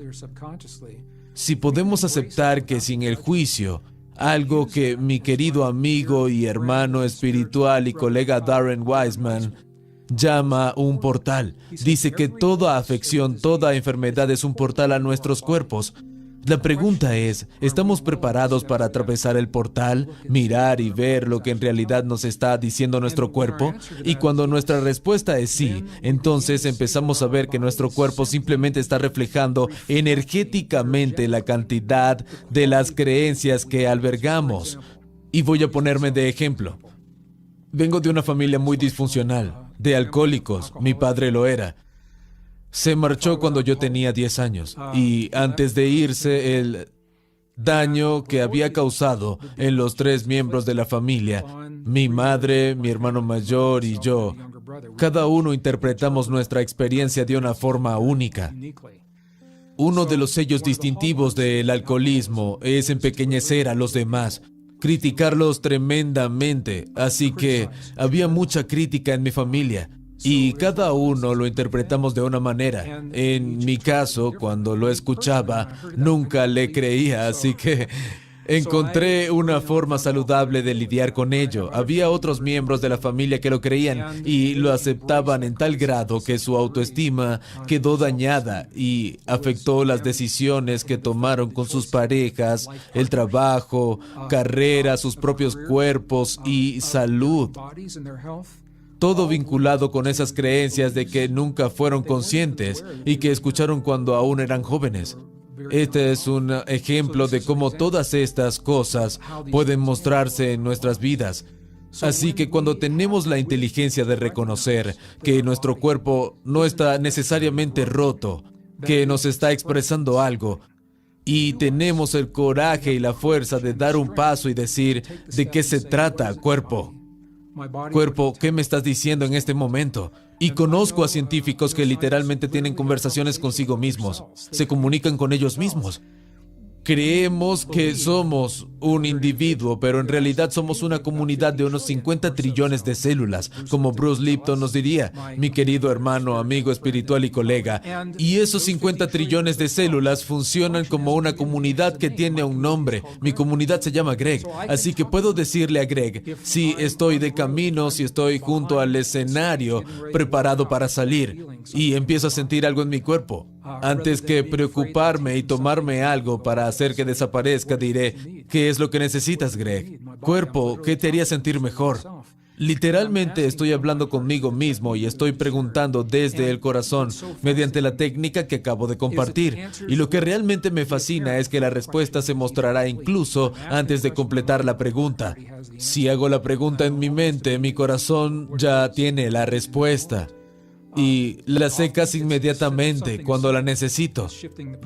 Si podemos aceptar que sin el juicio, algo que mi querido amigo y hermano espiritual y colega Darren Wiseman llama un portal, dice que toda afección, toda enfermedad es un portal a nuestros cuerpos. La pregunta es, ¿estamos preparados para atravesar el portal, mirar y ver lo que en realidad nos está diciendo nuestro cuerpo? Y cuando nuestra respuesta es sí, entonces empezamos a ver que nuestro cuerpo simplemente está reflejando energéticamente la cantidad de las creencias que albergamos. Y voy a ponerme de ejemplo. Vengo de una familia muy disfuncional, de alcohólicos. Mi padre lo era. Se marchó cuando yo tenía 10 años y antes de irse, el daño que había causado en los 3 miembros de la familia, mi madre, mi hermano mayor y yo, cada uno interpretamos nuestra experiencia de una forma única. Uno de los sellos distintivos del alcoholismo es empequeñecer a los demás, criticarlos tremendamente, así que había mucha crítica en mi familia. Y cada uno lo interpretamos de una manera. En mi caso, cuando lo escuchaba, nunca le creía, así que Encontré una forma saludable de lidiar con ello. Había otros miembros de la familia que lo creían y lo aceptaban en tal grado que su autoestima quedó dañada y afectó las decisiones que tomaron con sus parejas, el trabajo, carrera, sus propios cuerpos y salud. Todo vinculado con esas creencias de que nunca fueron conscientes y que escucharon cuando aún eran jóvenes. Este es un ejemplo de cómo todas estas cosas pueden mostrarse en nuestras vidas. Así que cuando tenemos la inteligencia de reconocer que nuestro cuerpo no está necesariamente roto, que nos está expresando algo, y tenemos el coraje y la fuerza de dar un paso y decir, ¿de qué se trata, cuerpo? Cuerpo, ¿qué me estás diciendo en este momento? Y conozco a científicos que literalmente tienen conversaciones consigo mismos. Se comunican con ellos mismos. Creemos que somos un individuo, pero en realidad somos una comunidad de unos 50 trillones de células, como Bruce Lipton nos diría, mi querido hermano, amigo espiritual y colega. Y esos 50 trillones de células funcionan como una comunidad que tiene un nombre. Mi comunidad se llama Greg, así que puedo decirle a Greg, si estoy de camino, si estoy junto al escenario, preparado para salir, y empiezo a sentir algo en mi cuerpo. Antes que preocuparme y tomarme algo para hacer que desaparezca, diré, ¿qué es lo que necesitas, Greg? Cuerpo, ¿qué te haría sentir mejor? Literalmente estoy hablando conmigo mismo y estoy preguntando desde el corazón mediante la técnica que acabo de compartir. Y lo que realmente me fascina es que la respuesta se mostrará incluso antes de completar la pregunta. Si hago la pregunta en mi mente, mi corazón ya tiene la respuesta. Y la sé casi inmediatamente cuando la necesito.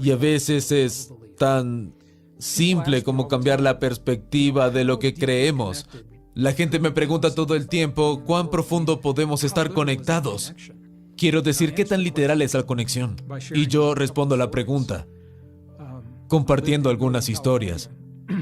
Y a veces es tan simple como cambiar la perspectiva de lo que creemos. La gente me pregunta todo el tiempo, ¿cuán profundo podemos estar conectados? Quiero decir, ¿qué tan literal es la conexión? Y yo respondo a la pregunta, compartiendo algunas historias.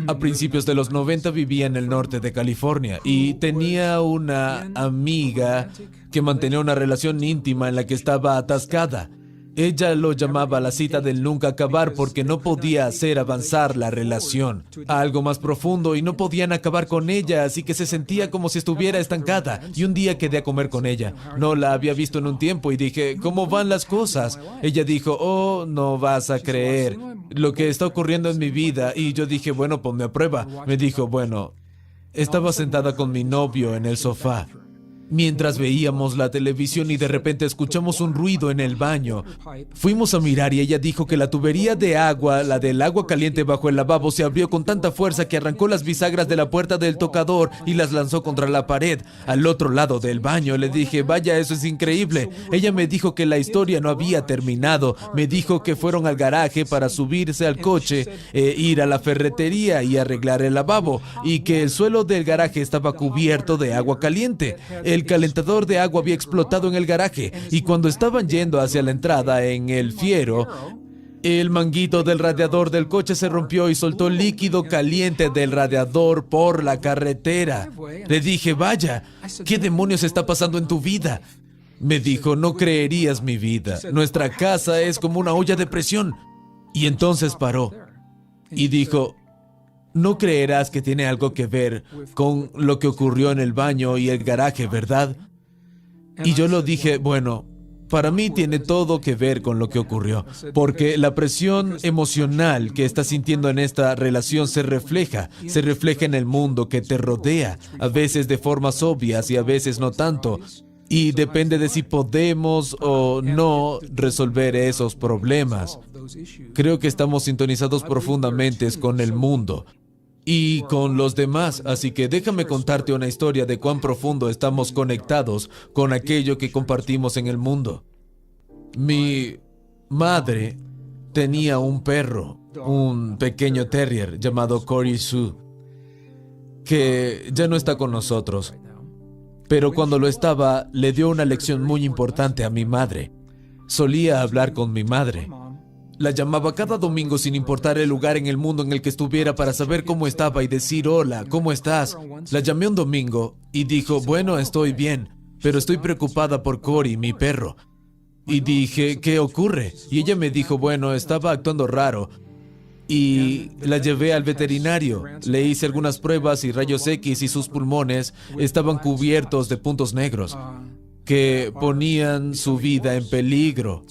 A principios de los 90 vivía en el norte de California y tenía una amiga que mantenía una relación íntima en la que estaba atascada. Ella lo llamaba la cita del nunca acabar porque no podía hacer avanzar la relación a algo más profundo y no podían acabar con ella, así que se sentía como si estuviera estancada. Y un día quedé a comer con ella. No la había visto en un tiempo y dije, ¿cómo van las cosas? Ella dijo, oh, no vas a creer lo que está ocurriendo en mi vida. Y yo dije, bueno, ponme a prueba. Me dijo, bueno, estaba sentada con mi novio en el sofá mientras veíamos la televisión y de repente escuchamos un ruido en el baño. Fuimos a mirar y ella dijo que la tubería de agua, la del agua caliente bajo el lavabo, se abrió con tanta fuerza que arrancó las bisagras de la puerta del tocador y las lanzó contra la pared, al otro lado del baño. Le dije, vaya, eso es increíble. Ella me dijo que la historia no había terminado. Me dijo que fueron al garaje para subirse al coche, ir a la ferretería y arreglar el lavabo, y que el suelo del garaje estaba cubierto de agua caliente. El calentador de agua había explotado en el garaje y cuando estaban yendo hacia la entrada en el fiero, el manguito del radiador del coche se rompió y soltó líquido caliente del radiador por la carretera. Le dije, vaya, ¿qué demonios está pasando en tu vida? Me dijo, no creerías mi vida. Nuestra casa es como una olla de presión. Y entonces paró y dijo, no creerás que tiene algo que ver con lo que ocurrió en el baño y el garaje, ¿verdad? Y yo lo dije, bueno, para mí tiene todo que ver con lo que ocurrió, porque la presión emocional que estás sintiendo en esta relación se refleja en el mundo que te rodea, a veces de formas obvias y a veces no tanto. Y depende de si podemos o no resolver esos problemas. Creo que estamos sintonizados profundamente con el mundo y con los demás, así que déjame contarte una historia de cuán profundo estamos conectados con aquello que compartimos en el mundo. Mi madre tenía un perro, un pequeño terrier llamado Cory Sue, que ya no está con nosotros, pero cuando lo estaba, le dio una lección muy importante a mi madre. Solía hablar con mi madre. La llamaba cada domingo sin importar el lugar en el mundo en el que estuviera para saber cómo estaba y decir, hola, ¿cómo estás? La llamé un domingo y dijo, bueno, estoy bien, pero estoy preocupada por Cory, mi perro. Y dije, ¿qué ocurre? Y ella me dijo, bueno, estaba actuando raro. y la llevé al veterinario. Le hice algunas pruebas y rayos X y sus pulmones estaban cubiertos de puntos negros que ponían su vida en peligro.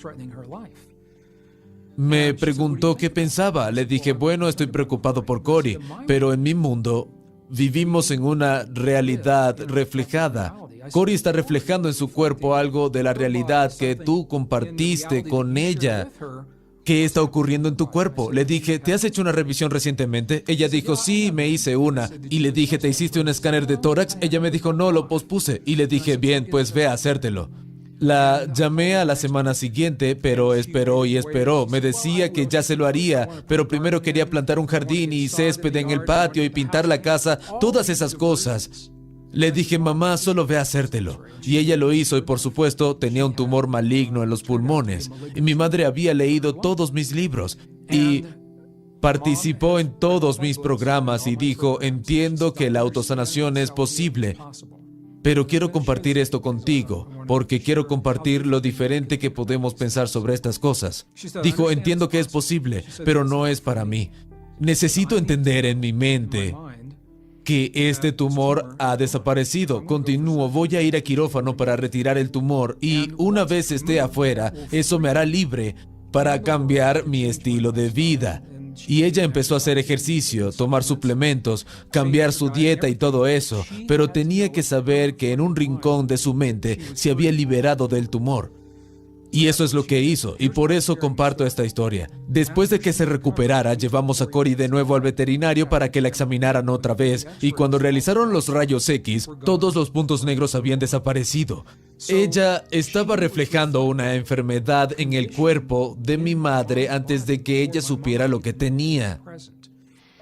Me preguntó qué pensaba. Le dije, bueno, estoy preocupado por Cory, pero en mi mundo vivimos en una realidad reflejada. Cory está reflejando en su cuerpo algo de la realidad que tú compartiste con ella. ¿Qué está ocurriendo en tu cuerpo? Le dije, ¿te has hecho una revisión recientemente? Ella dijo, sí, me hice una. Y le dije, ¿te hiciste un escáner de tórax? Ella me dijo, no, lo pospuse. Y le dije, bien, pues ve a hacértelo. La llamé a la semana siguiente, pero esperó y esperó. Me decía que ya se lo haría, pero primero quería plantar un jardín y césped en el patio y pintar la casa, todas esas cosas. Le dije, mamá, solo ve a hacértelo. Y ella lo hizo y, por supuesto, tenía un tumor maligno en los pulmones. Y mi madre había leído todos mis libros y participó en todos mis programas y dijo, entiendo que la autosanación es posible, pero quiero compartir esto contigo, porque quiero compartir lo diferente que podemos pensar sobre estas cosas. Dijo, entiendo que es posible, pero no es para mí. Necesito entender en mi mente que este tumor ha desaparecido. Continúo, voy a ir a quirófano para retirar el tumor y una vez esté afuera, eso me hará libre para cambiar mi estilo de vida. Y ella empezó a hacer ejercicio, tomar suplementos, cambiar su dieta y todo eso, pero tenía que saber que en un rincón de su mente se había liberado del tumor. Y eso es lo que hizo, y por eso comparto esta historia. Después de que se recuperara, llevamos a Cory de nuevo al veterinario para que la examinaran otra vez, y cuando realizaron los rayos X, todos los puntos negros habían desaparecido. Ella estaba reflejando una enfermedad en el cuerpo de mi madre antes de que ella supiera lo que tenía.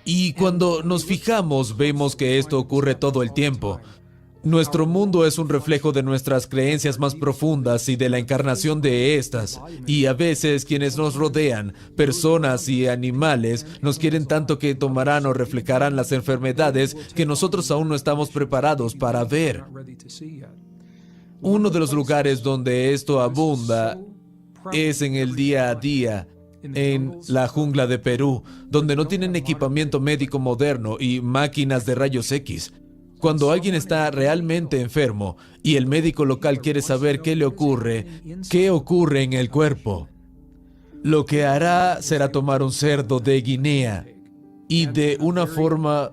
Y cuando nos fijamos, vemos que esto ocurre todo el tiempo. Nuestro mundo es un reflejo de nuestras creencias más profundas y de la encarnación de estas. Y a veces quienes nos rodean, personas y animales, nos quieren tanto que tomarán o reflejarán las enfermedades que nosotros aún no estamos preparados para ver. Uno de los lugares donde esto abunda es en el día a día, en la jungla de Perú, donde no tienen equipamiento médico moderno y máquinas de rayos X. Cuando alguien está realmente enfermo y el médico local quiere saber qué le ocurre, qué ocurre en el cuerpo, lo que hará será tomar un cerdo de Guinea y de una forma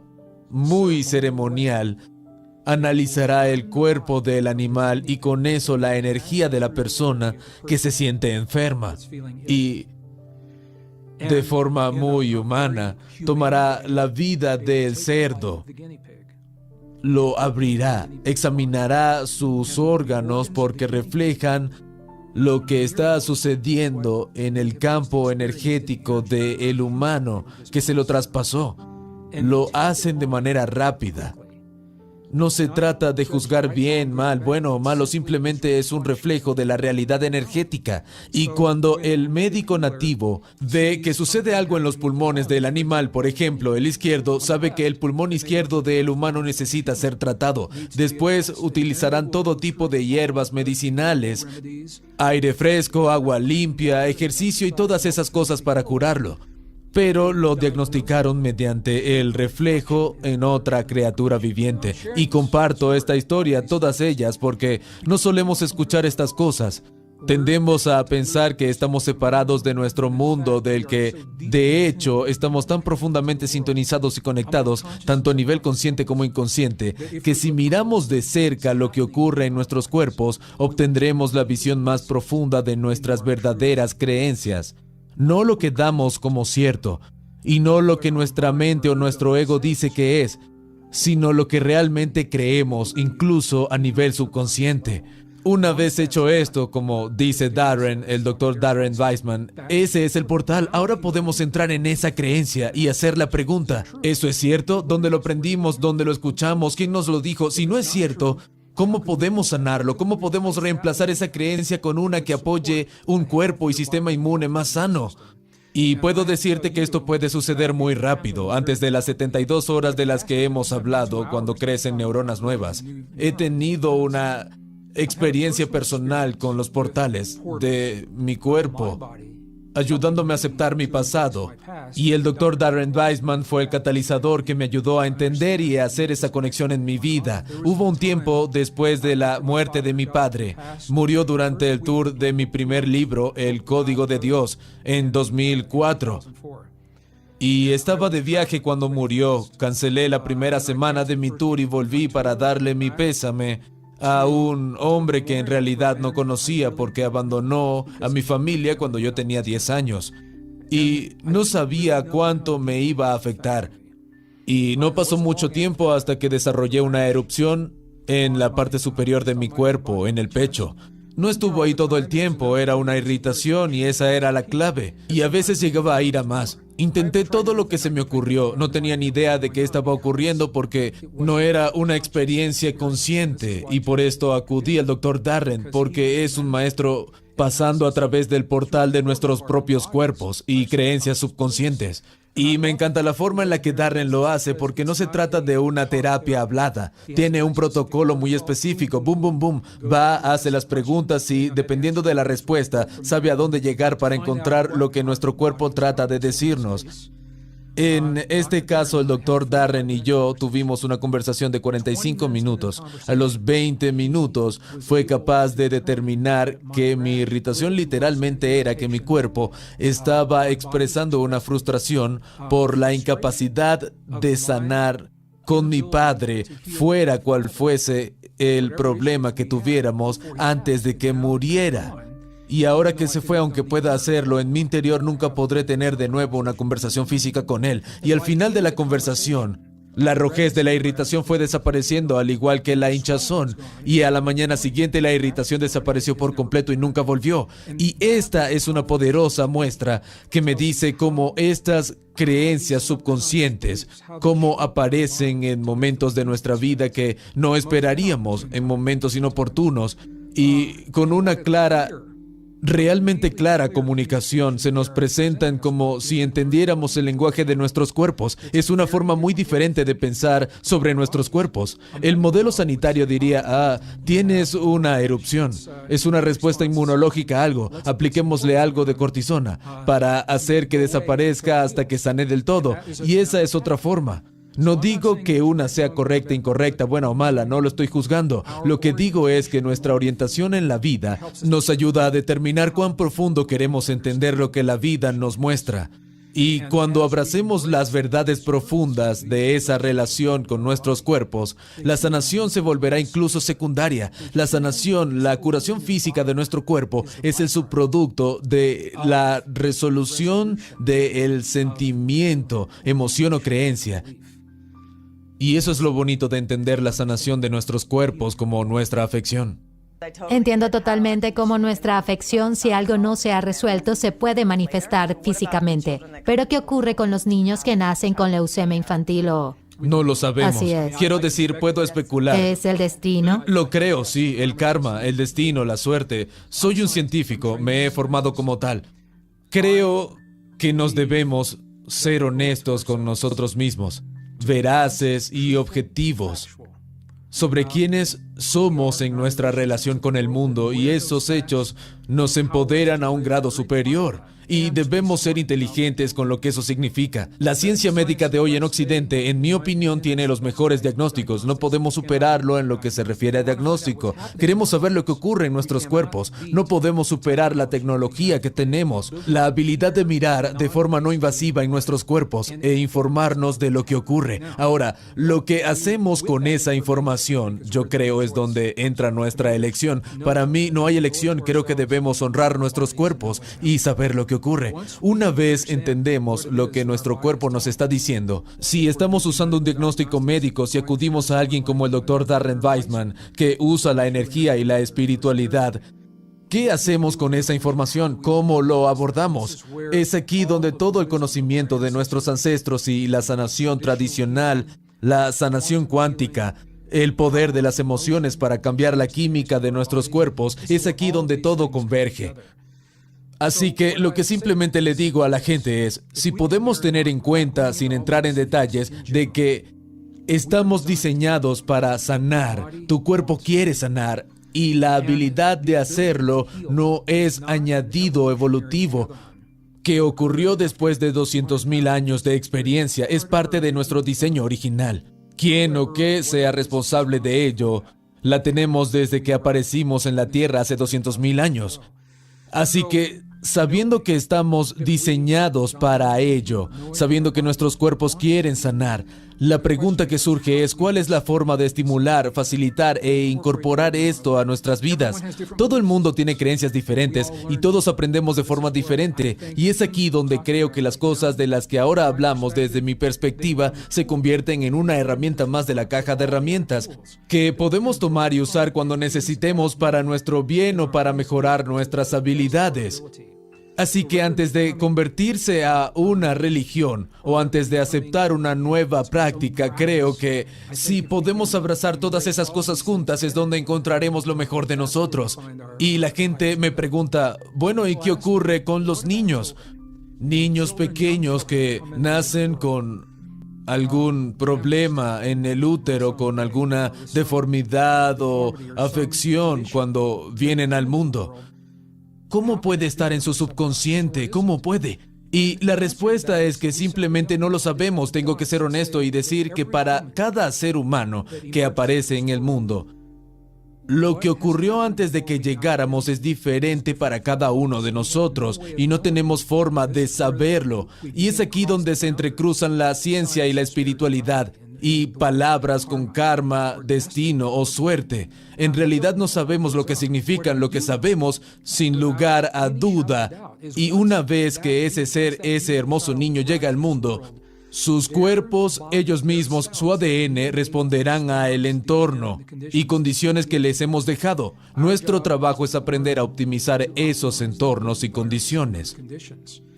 muy ceremonial analizará el cuerpo del animal y con eso la energía de la persona que se siente enferma. Y de forma muy humana tomará la vida del cerdo. Lo abrirá, examinará sus órganos porque reflejan lo que está sucediendo en el campo energético del humano que se lo traspasó. Lo hacen de manera rápida. No se trata de juzgar bien, mal, bueno o malo, simplemente es un reflejo de la realidad energética. Y cuando el médico nativo ve que sucede algo en los pulmones del animal, por ejemplo, el izquierdo, sabe que el pulmón izquierdo del humano necesita ser tratado. Después utilizarán todo tipo de hierbas medicinales, aire fresco, agua limpia, ejercicio y todas esas cosas para curarlo. Pero lo diagnosticaron mediante el reflejo en otra criatura viviente. Y comparto esta historia, todas ellas, porque no solemos escuchar estas cosas. Tendemos a pensar que estamos separados de nuestro mundo, del que, de hecho, estamos tan profundamente sintonizados y conectados, tanto a nivel consciente como inconsciente, que si miramos de cerca lo que ocurre en nuestros cuerpos, obtendremos la visión más profunda de nuestras verdaderas creencias. No lo que damos como cierto, y no lo que nuestra mente o nuestro ego dice que es, sino lo que realmente creemos, incluso a nivel subconsciente. Una vez hecho esto, como dice Darren, el Dr. Darren Weissman, ese es el portal. Ahora podemos entrar en esa creencia y hacer la pregunta, ¿eso es cierto? ¿Dónde lo aprendimos? ¿Dónde lo escuchamos? ¿Quién nos lo dijo? Si no es cierto, ¿cómo podemos sanarlo? ¿Cómo podemos reemplazar esa creencia con una que apoye un cuerpo y sistema inmune más sano? Y puedo decirte que esto puede suceder muy rápido, antes de las 72 horas de las que hemos hablado, cuando crecen neuronas nuevas. He tenido una experiencia personal con los portales de mi cuerpo. ayudándome a aceptar mi pasado. Y el Dr. Darren Weissman fue el catalizador que me ayudó a entender y a hacer esa conexión en mi vida. Hubo un tiempo después de la muerte de mi padre. Murió durante el tour de mi primer libro, El Código de Dios, en 2004. Y estaba de viaje cuando murió. Cancelé la primera semana de mi tour y volví para darle mi pésame a un hombre que en realidad no conocía porque abandonó a mi familia cuando yo tenía 10 años. Y no sabía cuánto me iba a afectar. Y no pasó mucho tiempo hasta que desarrollé una erupción en la parte superior de mi cuerpo, en el pecho. No estuvo ahí todo el tiempo, era una irritación y esa era la clave. Y a veces llegaba a ir a más. Intenté todo lo que se me ocurrió. No tenía ni idea de qué estaba ocurriendo porque no era una experiencia consciente. Y por esto acudí al Dr. Darren, porque es un maestro pasando a través del portal de nuestros propios cuerpos y creencias subconscientes. Y me encanta la forma en la que Darren lo hace porque no se trata de una terapia hablada. Tiene un protocolo muy específico. Boom, boom, boom. Va, hace las preguntas y, dependiendo de la respuesta, sabe a dónde llegar para encontrar lo que nuestro cuerpo trata de decirnos. En este caso, el Dr. Darren y yo tuvimos una conversación de 45 minutos. A los 20 minutos fue capaz de determinar que mi irritación literalmente era que mi cuerpo estaba expresando una frustración por la incapacidad de sanar con mi padre, fuera cual fuese el problema que tuviéramos antes de que muriera. Y ahora que se fue, aunque pueda hacerlo, en mi interior nunca podré tener de nuevo una conversación física con él. Y al final de la conversación, la rojez de la irritación fue desapareciendo, al igual que la hinchazón. Y a la mañana siguiente la irritación desapareció por completo y nunca volvió. Y esta es una poderosa muestra que me dice cómo estas creencias subconscientes, cómo aparecen en momentos de nuestra vida que no esperaríamos, en momentos inoportunos, y con una realmente clara comunicación se nos presentan como si entendiéramos el lenguaje de nuestros cuerpos. Es una forma muy diferente de pensar sobre nuestros cuerpos. El modelo sanitario diría, tienes una erupción. Es una respuesta inmunológica a algo. Apliquémosle algo de cortisona para hacer que desaparezca hasta que sane del todo. Y esa es otra forma. No digo que una sea correcta, incorrecta, buena o mala, no lo estoy juzgando. Lo que digo es que nuestra orientación en la vida nos ayuda a determinar cuán profundo queremos entender lo que la vida nos muestra. Y cuando abracemos las verdades profundas de esa relación con nuestros cuerpos, la sanación se volverá incluso secundaria. La sanación, la curación física de nuestro cuerpo es el subproducto de la resolución del sentimiento, emoción o creencia. Y eso es lo bonito de entender la sanación de nuestros cuerpos como nuestra afección. Entiendo totalmente cómo nuestra afección, si algo no se ha resuelto, se puede manifestar físicamente. Pero ¿qué ocurre con los niños que nacen con leucemia infantil o...? No lo sabemos. Así es. Quiero decir, puedo especular. ¿Es el destino? Lo creo, sí. El karma, el destino, la suerte. Soy un científico, me he formado como tal. Creo que nos debemos ser honestos con nosotros mismos, veraces y objetivos sobre quiénes somos en nuestra relación con el mundo, y esos hechos nos empoderan a un grado superior. Y debemos ser inteligentes con lo que eso significa. La ciencia médica de hoy en Occidente, en mi opinión, tiene los mejores diagnósticos. No podemos superarlo en lo que se refiere a diagnóstico. Queremos saber lo que ocurre en nuestros cuerpos. No podemos superar la tecnología que tenemos, la habilidad de mirar de forma no invasiva en nuestros cuerpos e informarnos de lo que ocurre. Ahora, lo que hacemos con esa información, yo creo, es donde entra nuestra elección. Para mí no hay elección. Creo que debemos honrar nuestros cuerpos y saber lo que ocurre. Una vez entendemos lo que nuestro cuerpo nos está diciendo, si estamos usando un diagnóstico médico, si acudimos a alguien como el Dr. Darren Weissman, que usa la energía y la espiritualidad, ¿qué hacemos con esa información? ¿Cómo lo abordamos? Es aquí donde todo el conocimiento de nuestros ancestros y la sanación tradicional, la sanación cuántica, el poder de las emociones para cambiar la química de nuestros cuerpos, es aquí donde todo converge. Así que lo que simplemente le digo a la gente es, si podemos tener en cuenta, sin entrar en detalles, de que estamos diseñados para sanar, tu cuerpo quiere sanar, y la habilidad de hacerlo no es añadido evolutivo. que ocurrió después de 200,000 años de experiencia es parte de nuestro diseño original. Quién o qué sea responsable de ello, la tenemos desde que aparecimos en la Tierra hace 200,000 años. Así que, sabiendo que estamos diseñados para ello, sabiendo que nuestros cuerpos quieren sanar, la pregunta que surge es ¿cuál es la forma de estimular, facilitar e incorporar esto a nuestras vidas? Todo el mundo tiene creencias diferentes y todos aprendemos de forma diferente, y es aquí donde creo que las cosas de las que ahora hablamos desde mi perspectiva se convierten en una herramienta más de la caja de herramientas que podemos tomar y usar cuando necesitemos para nuestro bien o para mejorar nuestras habilidades. Así que antes de convertirse a una religión o antes de aceptar una nueva práctica, creo que si podemos abrazar todas esas cosas juntas es donde encontraremos lo mejor de nosotros. Y la gente me pregunta, bueno, ¿y qué ocurre con los niños? Niños pequeños que nacen con algún problema en el útero, con alguna deformidad o afección cuando vienen al mundo. ¿Cómo puede estar en su subconsciente? ¿Cómo puede? Y la respuesta es que simplemente no lo sabemos. Tengo que ser honesto y decir que para cada ser humano que aparece en el mundo, lo que ocurrió antes de que llegáramos es diferente para cada uno de nosotros y no tenemos forma de saberlo. Y es aquí donde se entrecruzan la ciencia y la espiritualidad. Y palabras con karma, destino o suerte. En realidad no sabemos lo que significan, lo que sabemos sin lugar a duda. Y una vez que ese ser, ese hermoso niño llega al mundo, sus cuerpos, ellos mismos, su ADN responderán a el entorno y condiciones que les hemos dejado. Nuestro trabajo es aprender a optimizar esos entornos y condiciones.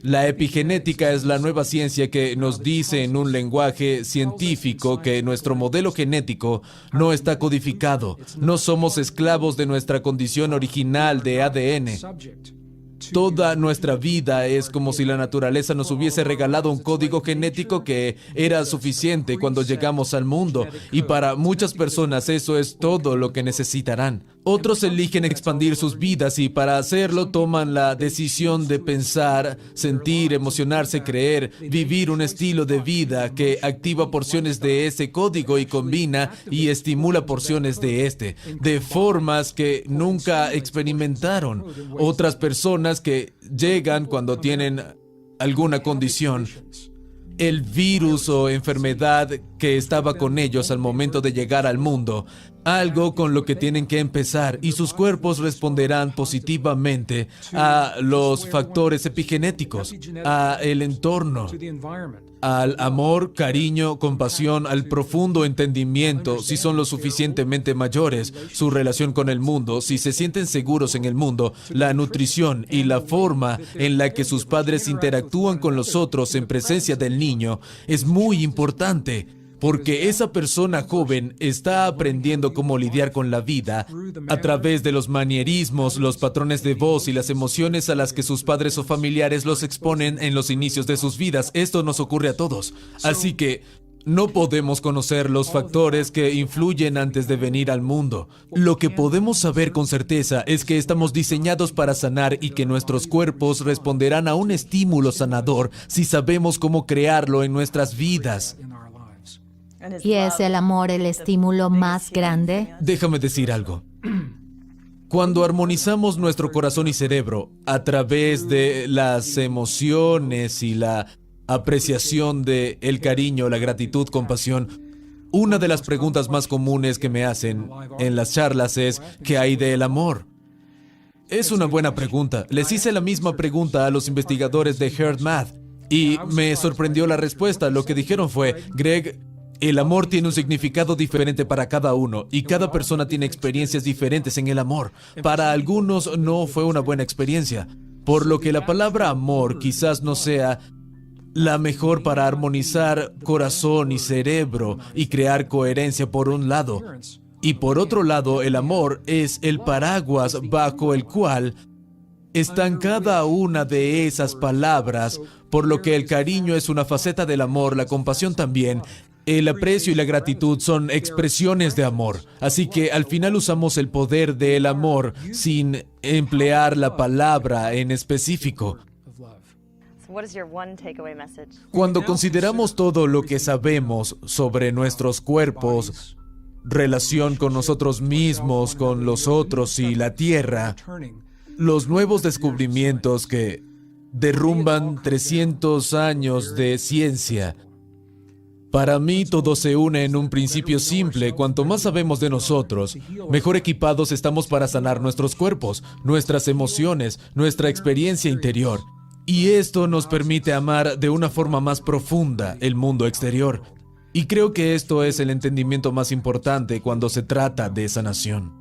La epigenética es la nueva ciencia que nos dice en un lenguaje científico que nuestro modelo genético no está codificado. No somos esclavos de nuestra condición original de ADN. Toda nuestra vida es como si la naturaleza nos hubiese regalado un código genético que era suficiente cuando llegamos al mundo, y para muchas personas eso es todo lo que necesitarán. Otros eligen expandir sus vidas y para hacerlo toman la decisión de pensar, sentir, emocionarse, creer, vivir un estilo de vida que activa porciones de ese código y combina y estimula porciones de este, de formas que nunca experimentaron. Otras personas que llegan cuando tienen alguna condición, el virus o enfermedad que estaba con ellos al momento de llegar al mundo, algo con lo que tienen que empezar, y sus cuerpos responderán positivamente a los factores epigenéticos, a el entorno, al amor, cariño, compasión, al profundo entendimiento, si son lo suficientemente mayores, su relación con el mundo, si se sienten seguros en el mundo, la nutrición y la forma en la que sus padres interactúan con los otros en presencia del niño es muy importante. Porque esa persona joven está aprendiendo cómo lidiar con la vida a través de los manierismos, los patrones de voz y las emociones a las que sus padres o familiares los exponen en los inicios de sus vidas. Esto nos ocurre a todos. Así que no podemos conocer los factores que influyen antes de venir al mundo. Lo que podemos saber con certeza es que estamos diseñados para sanar y que nuestros cuerpos responderán a un estímulo sanador si sabemos cómo crearlo en nuestras vidas. ¿Y es el amor el estímulo más grande? Déjame decir algo. Cuando armonizamos nuestro corazón y cerebro a través de las emociones y la apreciación de el cariño, la gratitud, compasión, una de las preguntas más comunes que me hacen en las charlas es ¿qué hay del amor? Es una buena pregunta. Les hice la misma pregunta a los investigadores de HeartMath y me sorprendió la respuesta. Lo que dijeron fue, Greg, el amor tiene un significado diferente para cada uno y cada persona tiene experiencias diferentes en el amor. Para algunos no fue una buena experiencia, por lo que la palabra amor quizás no sea la mejor para armonizar corazón y cerebro y crear coherencia por un lado. Y por otro lado, el amor es el paraguas bajo el cual están cada una de esas palabras, por lo que el cariño es una faceta del amor, la compasión también. El aprecio y la gratitud son expresiones de amor, así que al final usamos el poder del amor sin emplear la palabra en específico. Cuando consideramos todo lo que sabemos sobre nuestros cuerpos, relación con nosotros mismos, con los otros y la Tierra, los nuevos descubrimientos que derrumban 300 años de ciencia, para mí todo se une en un principio simple. Cuanto más sabemos de nosotros, mejor equipados estamos para sanar nuestros cuerpos, nuestras emociones, nuestra experiencia interior. Y esto nos permite amar de una forma más profunda el mundo exterior. Y creo que esto es el entendimiento más importante cuando se trata de sanación.